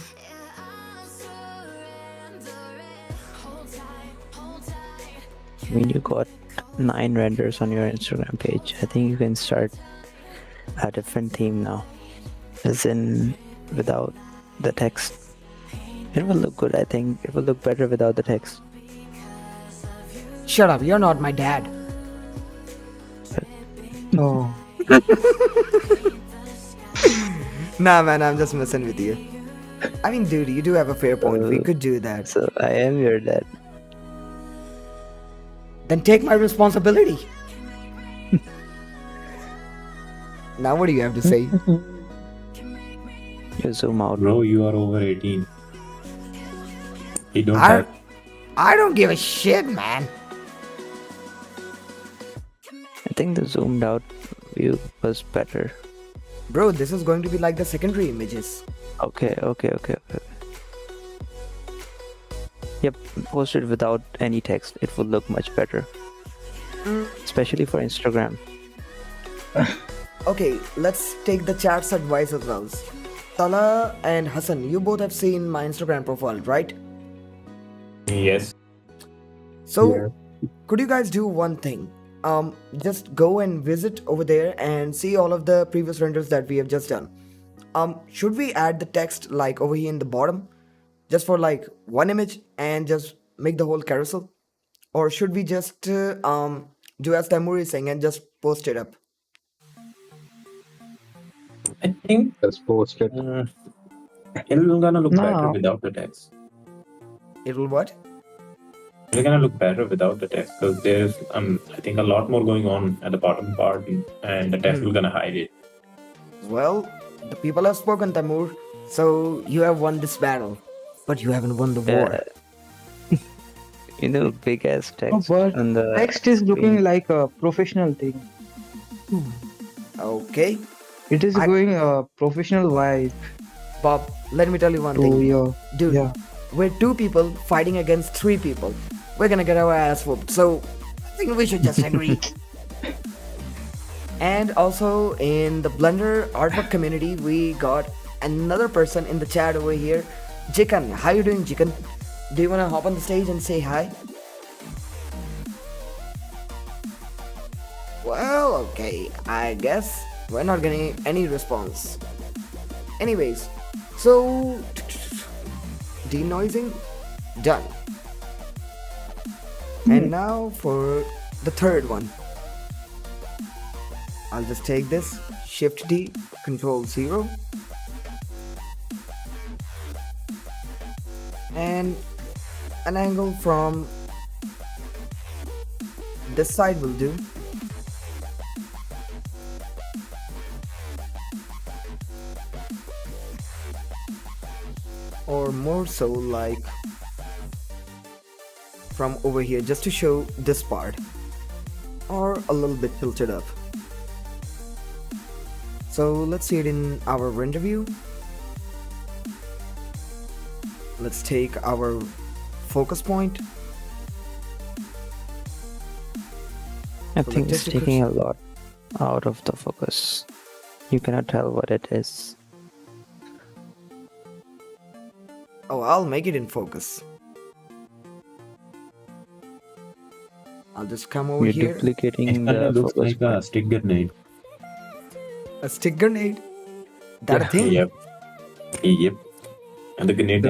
[SPEAKER 1] surrendering. Hold tight,
[SPEAKER 7] I mean, you got 9 renders on your Instagram page. I think you can start a different theme now. As in, without the text. It will look good, I think. It will look better without the text.
[SPEAKER 2] Shut up, you're not my dad.
[SPEAKER 5] Oh,
[SPEAKER 2] Nah, man, I'm just messing with you. I mean, dude, you do have a fair point. We could do that.
[SPEAKER 7] So I am your dad.
[SPEAKER 2] Then take my responsibility. Now, what do you have to say?
[SPEAKER 7] You zoom out.
[SPEAKER 3] Bro, you are over 18. You don't
[SPEAKER 2] I,
[SPEAKER 3] have.
[SPEAKER 2] I don't give a shit, man.
[SPEAKER 7] I think the zoomed out view was better.
[SPEAKER 2] Bro, this is going to be like the secondary images.
[SPEAKER 7] Okay. Yep, post it without any text. It will look much better. Especially for Instagram.
[SPEAKER 2] Okay, let's take the chat's advice as well. Tala and Hassan, you both have seen my Instagram profile, right?
[SPEAKER 3] Yes.
[SPEAKER 2] So, could you guys do one thing? Just go and visit over there and see all of the previous renders that we have just done. Should we add the text like over here in the bottom, just for like one image and just make the whole carousel, or should we just do as Tamuri is saying and just post it up?
[SPEAKER 3] I think
[SPEAKER 6] Just post it.
[SPEAKER 3] it'll gonna look better
[SPEAKER 5] No.
[SPEAKER 3] without the text.
[SPEAKER 2] It'll what?
[SPEAKER 3] It's gonna look better without the text because there's I think a lot more going on at the bottom part, and the text will gonna hide it.
[SPEAKER 2] Well, the people have spoken, Tamur. So you have won this battle, but you haven't won the war.
[SPEAKER 7] You know, big ass
[SPEAKER 5] Oh,
[SPEAKER 7] text
[SPEAKER 5] but
[SPEAKER 7] on the
[SPEAKER 5] text is looking
[SPEAKER 7] screen.
[SPEAKER 5] like a professional thing.
[SPEAKER 2] Okay,
[SPEAKER 5] It is going a professional vibe
[SPEAKER 2] Bob. Let me tell you one
[SPEAKER 5] to
[SPEAKER 2] thing,
[SPEAKER 5] your
[SPEAKER 2] dude.
[SPEAKER 5] yeah.
[SPEAKER 2] We're 2 people fighting against 3 people. We're gonna get our ass whooped. So I think we should just agree. And also in the Blender artwork community, we got another person in the chat over here, Jikan. How you doing, Jikan? Do you wanna hop on the stage and say hi? Well, okay. I guess we're not getting any response. Anyways, so denoising done. And now for the third one. I'll just take this, Shift D, Control 0, and an angle from this side will do. Or more so like from over here, just to show this part, or a little bit tilted up. So let's see it in our render view. Let's take our focus point.
[SPEAKER 7] I
[SPEAKER 2] So
[SPEAKER 7] think
[SPEAKER 2] the
[SPEAKER 7] it's
[SPEAKER 2] texture
[SPEAKER 7] taking a lot out of the focus. You cannot tell what it is.
[SPEAKER 2] Oh, I'll make it in focus. I'll just come over
[SPEAKER 7] You're
[SPEAKER 2] here.
[SPEAKER 7] duplicating
[SPEAKER 3] It kind
[SPEAKER 7] the
[SPEAKER 3] of looks
[SPEAKER 7] focus
[SPEAKER 3] like a
[SPEAKER 7] point.
[SPEAKER 3] stick grenade.
[SPEAKER 2] A stick grenade. That a
[SPEAKER 7] Yeah.
[SPEAKER 2] thing?
[SPEAKER 3] Yep. Yep. And the grenade.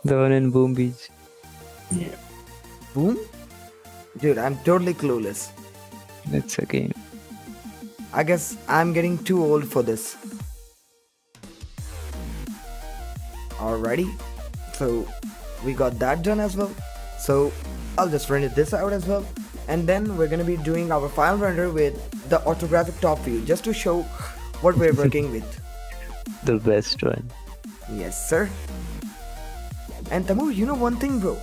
[SPEAKER 7] The one in Boom Beach.
[SPEAKER 3] Yeah.
[SPEAKER 2] Boom? Dude, I'm totally clueless.
[SPEAKER 7] It's a game.
[SPEAKER 2] I guess I'm getting too old for this. Alrighty. So we got that done as well. So I'll just render this out as well. And then we're gonna be doing our final render with the orthographic top view just to show what we're working with.
[SPEAKER 7] The best one.
[SPEAKER 2] Yes, sir. And Tamur, you know one thing, bro?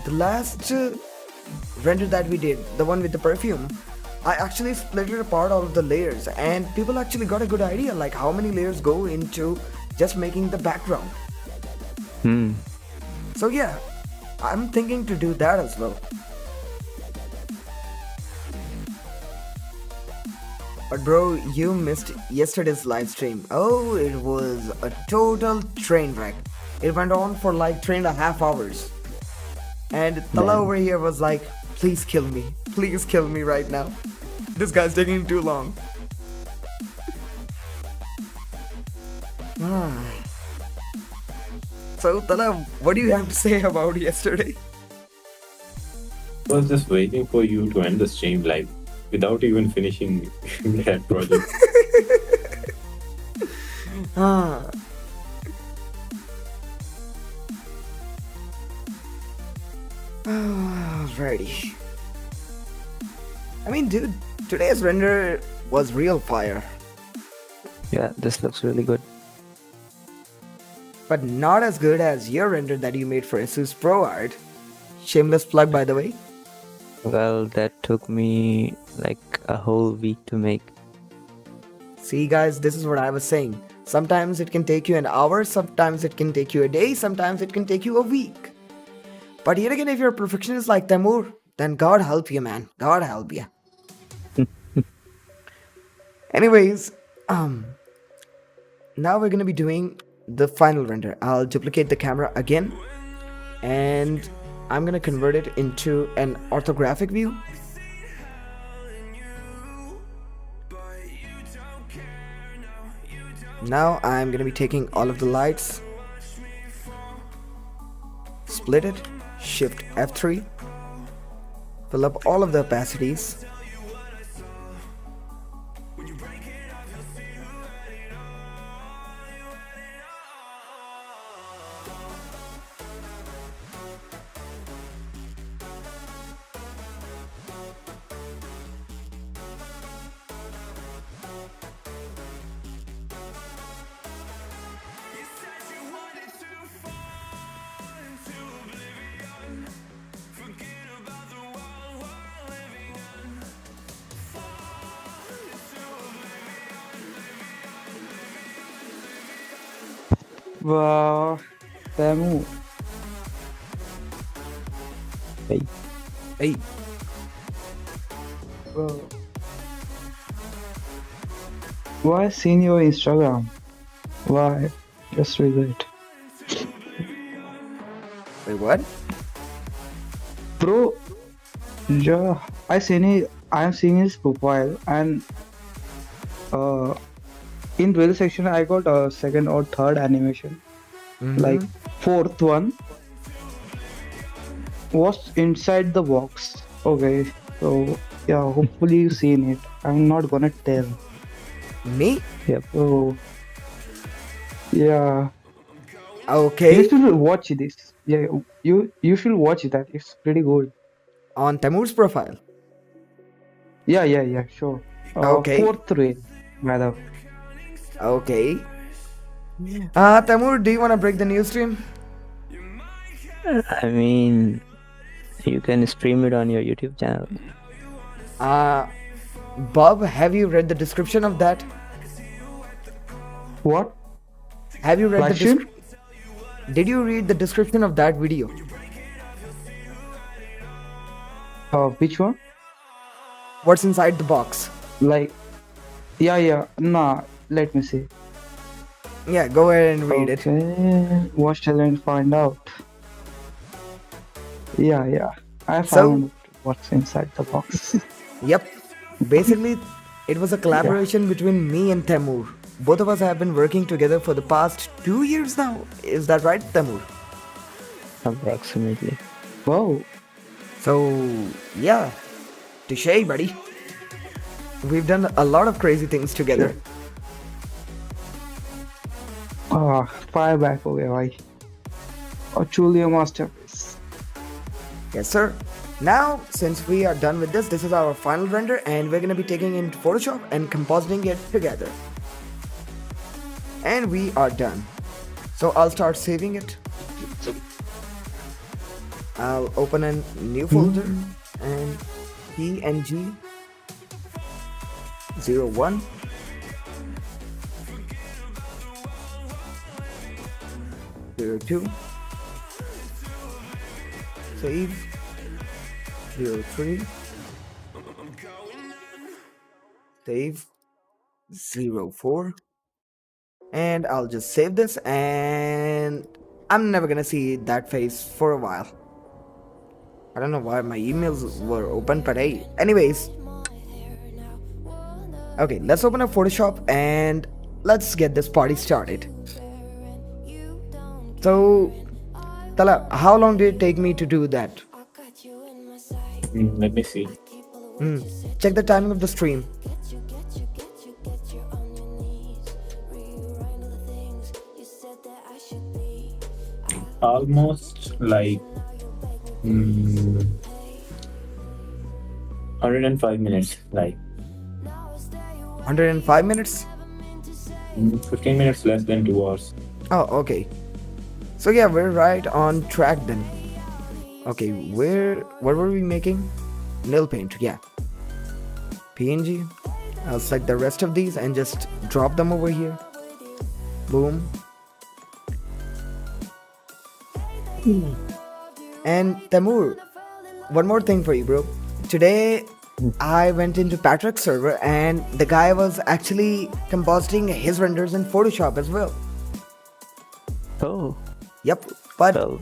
[SPEAKER 2] The last render that we did, the one with the perfume, I actually split it apart all of the layers, and people actually got a good idea like how many layers go into just making the background. So yeah, I'm thinking to do that as well. But bro, you missed yesterday's live stream. Oh, it was a total train wreck. It went on for like 3.5 hours. And Tala
[SPEAKER 7] Then
[SPEAKER 2] over here was like, please kill me. Please kill me right now. This guy's taking too long. Ah. So, Tala, what do you have to say about yesterday?
[SPEAKER 3] I was just waiting for you to end the stream like without even finishing that project.
[SPEAKER 2] Ah. Alrighty. I mean, dude, today's render was real fire.
[SPEAKER 7] yeah, this looks really good.
[SPEAKER 2] But not as good as your render that you made for Asus Pro Art. Shameless plug, by the way.
[SPEAKER 7] Well, that took me like a whole week to make.
[SPEAKER 2] See, guys, this is what I was saying. Sometimes it can take you an hour, sometimes it can take you a day, sometimes it can take you a week. But yet again, if you're a perfectionist like Tamur, then God help you, man. God help you. Anyways, now we're gonna be doing the final render. I'll duplicate the camera again, and I'm gonna convert it into an orthographic view. Now I'm gonna be taking all of the lights, split it, shift F3, fill up all of the opacities.
[SPEAKER 5] Wow, Samu.
[SPEAKER 7] Hey,
[SPEAKER 2] Hey,
[SPEAKER 5] Wow. Why seen your Instagram? Why? Just read it.
[SPEAKER 2] wait, what?
[SPEAKER 5] Bro, yeah, I am seeing his profile and in drill section I got a second or third animation. Like fourth one was inside the box. Okay, so yeah, hopefully you seen it. I'm not gonna tell.
[SPEAKER 2] Me?
[SPEAKER 7] yep.
[SPEAKER 5] So yeah,
[SPEAKER 2] Okay.
[SPEAKER 5] you should watch this. Yeah, you should watch that. It's pretty good.
[SPEAKER 2] On Tamur's profile.
[SPEAKER 5] Yeah, sure.
[SPEAKER 2] Okay.
[SPEAKER 5] Fourth rail, rather.
[SPEAKER 2] Okay. Tamur, do you want to break the news stream?
[SPEAKER 7] I mean, you can stream it on your YouTube channel.
[SPEAKER 2] Bob, have you read the description of that?
[SPEAKER 5] What?
[SPEAKER 2] Have you read the
[SPEAKER 5] Live stream?
[SPEAKER 2] description? Did you read the description of that video?
[SPEAKER 5] Which one?
[SPEAKER 2] What's inside the box?
[SPEAKER 5] Like, yeah. Nah, let me see.
[SPEAKER 2] Yeah, go ahead and read it.
[SPEAKER 5] Okay, watch talent find out. Yeah. I
[SPEAKER 2] So-
[SPEAKER 5] found what's inside the box.
[SPEAKER 2] Yep. Basically, it was a collaboration between me and Tamur. Both of us have been working together for the past 2 years now. Is that right, Tamur?
[SPEAKER 7] Approximately.
[SPEAKER 5] Wow.
[SPEAKER 2] So, yeah. Touche, buddy. We've done a lot of crazy things together.
[SPEAKER 5] Fire back away, right? Truly a masterpiece.
[SPEAKER 2] Yes, sir. Now, since we are done with this is our final render, and we're gonna be taking it into Photoshop and compositing it together. And we are done. So I'll start saving it. I'll open a new folder and PNG 01 02 save 03 save 04, and I'll just save this, and I'm never gonna see that face for a while. I don't know why my emails were open, but hey, anyways. Okay, let's open up Photoshop and let's get this party started. So, Tala, how long did it take me to do that?
[SPEAKER 3] Let me see.
[SPEAKER 2] Check the timing of the stream.
[SPEAKER 3] Almost like 105 minutes, like
[SPEAKER 2] 105 minutes?
[SPEAKER 3] 15 minutes less than 2 hours.
[SPEAKER 2] Oh, okay. So yeah, we're right on track then. Okay, what were we making? Nail paint, yeah. PNG. I'll select the rest of these and just drop them over here. Boom. And Tamur, one more thing for you, bro. Today I went into Patrick's server and the guy was actually compositing his renders in Photoshop as well.
[SPEAKER 7] Oh,
[SPEAKER 2] Yep, but
[SPEAKER 7] well,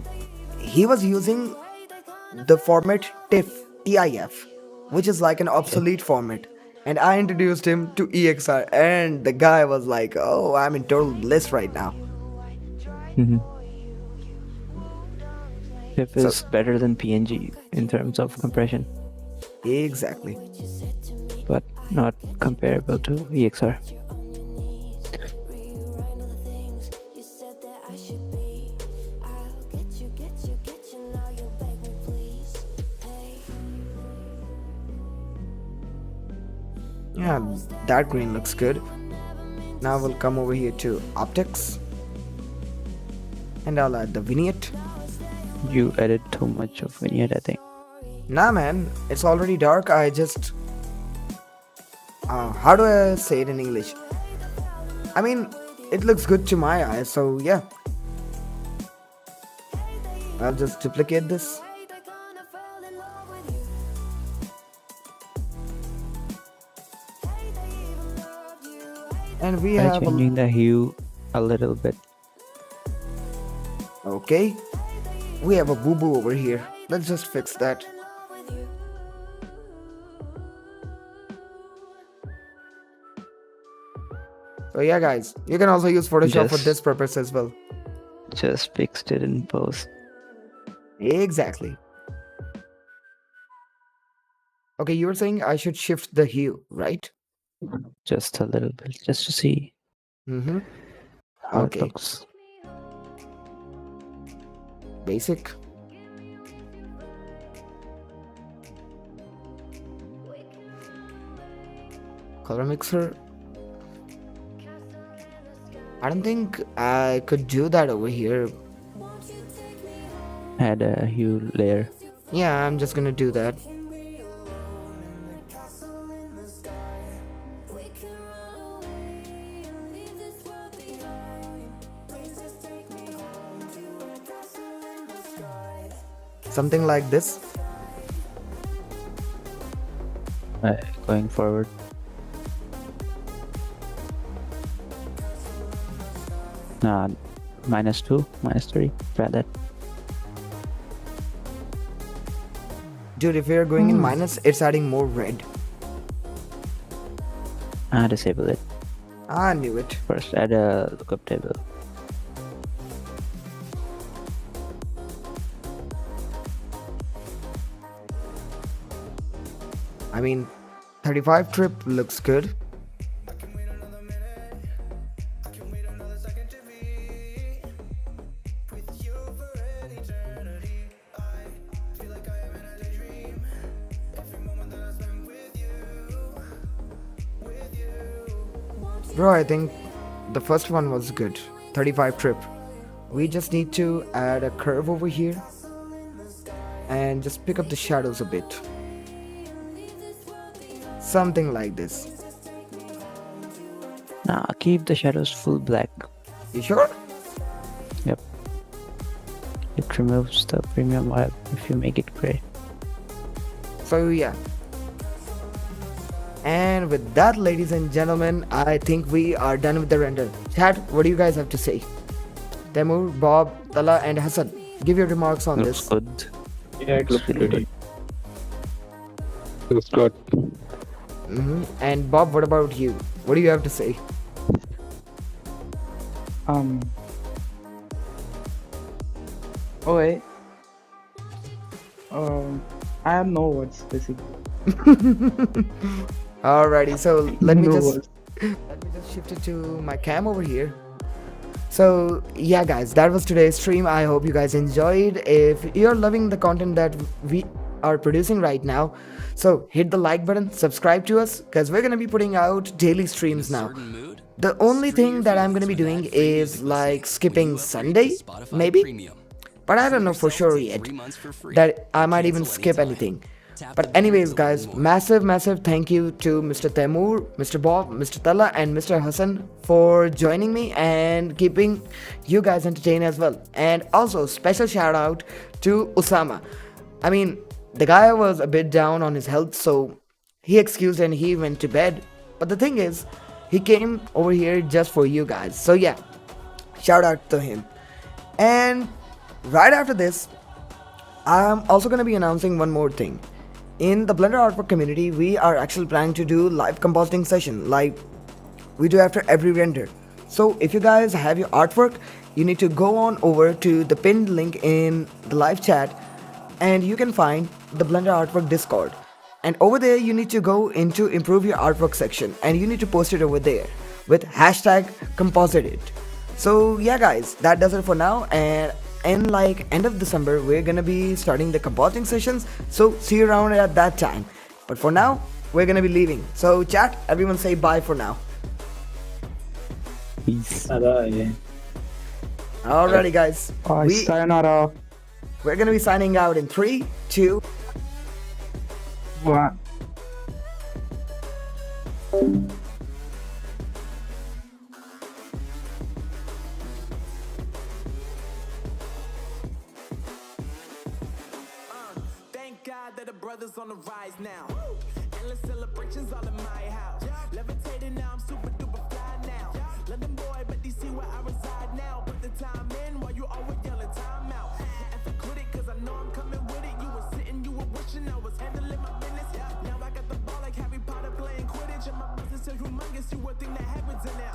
[SPEAKER 2] he was using the format TIF, which is like an obsolete format. And I introduced him to EXR, and the guy was like, "Oh, I'm in total bliss right now."
[SPEAKER 7] TIFF is better than PNG in terms of compression,
[SPEAKER 2] Exactly.
[SPEAKER 7] but not comparable to EXR.
[SPEAKER 2] Yeah, that green looks good. Now we'll come over here to optics, and I'll add the vignette.
[SPEAKER 7] You added too much of vignette, I think.
[SPEAKER 2] Nah, man, it's already dark. I just. How do I say it in English? I mean, it looks good to my eyes, so yeah. I'll just duplicate this. And we
[SPEAKER 7] Try
[SPEAKER 2] have.
[SPEAKER 7] changing the hue a little bit.
[SPEAKER 2] Okay. We have a boo boo over here. Let's just fix that. So yeah, guys, you can also use Photoshop for
[SPEAKER 7] Just-
[SPEAKER 2] this purpose as well.
[SPEAKER 7] Just fixed it in post.
[SPEAKER 2] Exactly. Okay, you were saying I should shift the hue, right?
[SPEAKER 7] Just a little bit, just to see
[SPEAKER 2] Mm-hmm.
[SPEAKER 7] how
[SPEAKER 2] Okay.
[SPEAKER 7] it looks.
[SPEAKER 2] Basic. Color mixer. I don't think I could do that over here.
[SPEAKER 7] Add a hue layer.
[SPEAKER 2] Yeah, I'm just gonna do that. Something like this.
[SPEAKER 7] Going forward. Nah, -2, -3. Try that.
[SPEAKER 2] Dude, if we're going in minus, it's adding more red.
[SPEAKER 7] Disable it.
[SPEAKER 2] I knew it.
[SPEAKER 7] First, add a lookup table.
[SPEAKER 2] I mean, 35 trip looks good. Bro, I think the first one was good. 35 trip. We just need to add a curve over here and just pick up the shadows a bit. Something like this.
[SPEAKER 7] Nah, keep the shadows full black.
[SPEAKER 2] You sure?
[SPEAKER 7] Yep. It removes the premium vibe if you make it gray.
[SPEAKER 2] So yeah. And with that, ladies and gentlemen, I think we are done with the render. Chat, what do you guys have to say? Temur, Bob, Tala and Hassan, give your remarks on
[SPEAKER 7] Looks
[SPEAKER 2] this.
[SPEAKER 7] good.
[SPEAKER 3] Yeah, it looks pretty.
[SPEAKER 6] Looks good.
[SPEAKER 2] And Bob, what about you? What do you have to say?
[SPEAKER 5] Um. Okay. I have no words basically.
[SPEAKER 2] Alrighty, so let me
[SPEAKER 5] No
[SPEAKER 2] just
[SPEAKER 5] words.
[SPEAKER 2] shift it to my cam over here. So yeah guys, that was today's stream. I hope you guys enjoyed. If you're loving the content that we are producing right now, so hit the like button, subscribe to us, because we're gonna be putting out daily streams now.
[SPEAKER 4] Certain mood?
[SPEAKER 2] The only
[SPEAKER 4] Stream
[SPEAKER 2] thing
[SPEAKER 4] your
[SPEAKER 2] that I'm gonna
[SPEAKER 4] favorites
[SPEAKER 2] be
[SPEAKER 4] with
[SPEAKER 2] doing
[SPEAKER 4] ad-free
[SPEAKER 2] is
[SPEAKER 4] music
[SPEAKER 2] like
[SPEAKER 4] listening
[SPEAKER 2] skipping
[SPEAKER 4] when you upgrade
[SPEAKER 2] Sunday,
[SPEAKER 4] to Spotify
[SPEAKER 2] maybe,
[SPEAKER 4] Premium.
[SPEAKER 2] but I
[SPEAKER 4] Treat
[SPEAKER 2] don't know for
[SPEAKER 4] yourself
[SPEAKER 2] sure
[SPEAKER 4] to
[SPEAKER 2] yet
[SPEAKER 4] 3 months for free.
[SPEAKER 2] that I might even
[SPEAKER 4] Cancel
[SPEAKER 2] skip
[SPEAKER 4] anytime.
[SPEAKER 2] anything.
[SPEAKER 4] Tap the
[SPEAKER 2] But
[SPEAKER 4] banner
[SPEAKER 2] anyways
[SPEAKER 4] to
[SPEAKER 2] guys,
[SPEAKER 4] learn more.
[SPEAKER 2] massive thank you to Mr. Temur, Mr. Bob, Mr. Tala and Mr. Hassan for joining me and keeping you guys entertained as well. And also special shout out to Usama. I mean, the guy was a bit down on his health, so he excused and he went to bed. But the thing is, he came over here just for you guys. So yeah, shout out to him. And right after this, I'm also going to be announcing one more thing. In the Blender artwork community, we are actually planning to do live compositing session like we do after every render. So if you guys have your artwork, you need to go on over to the pinned link in the live chat and you can find the Blender artwork Discord. And over there you need to go into improve your artwork section and you need to post it over there with hashtag composited. So yeah guys, that does it for now, and in like end of December we're gonna be starting the compositing sessions, so see you around at that time. But for now we're gonna be leaving, so chat, everyone say bye for now.
[SPEAKER 7] Peace.
[SPEAKER 3] Bye.
[SPEAKER 2] Alrighty guys,
[SPEAKER 5] Sayonara.
[SPEAKER 2] we're gonna be signing out in 3, 2.
[SPEAKER 5] One.
[SPEAKER 1] Thank God that the brothers on the rise now. Endless celebrations all in my house. Levitating now, I'm super duper fly now. London boy, but DC where I reside now. Put the time in while you always yelling time out. And for quit it, cause I know I'm coming with it. You were sitting, you were wishing I was handling my business. Now I got the ball like Harry Potter playing Quidditch. And my business is humongous, you would think that happens in there.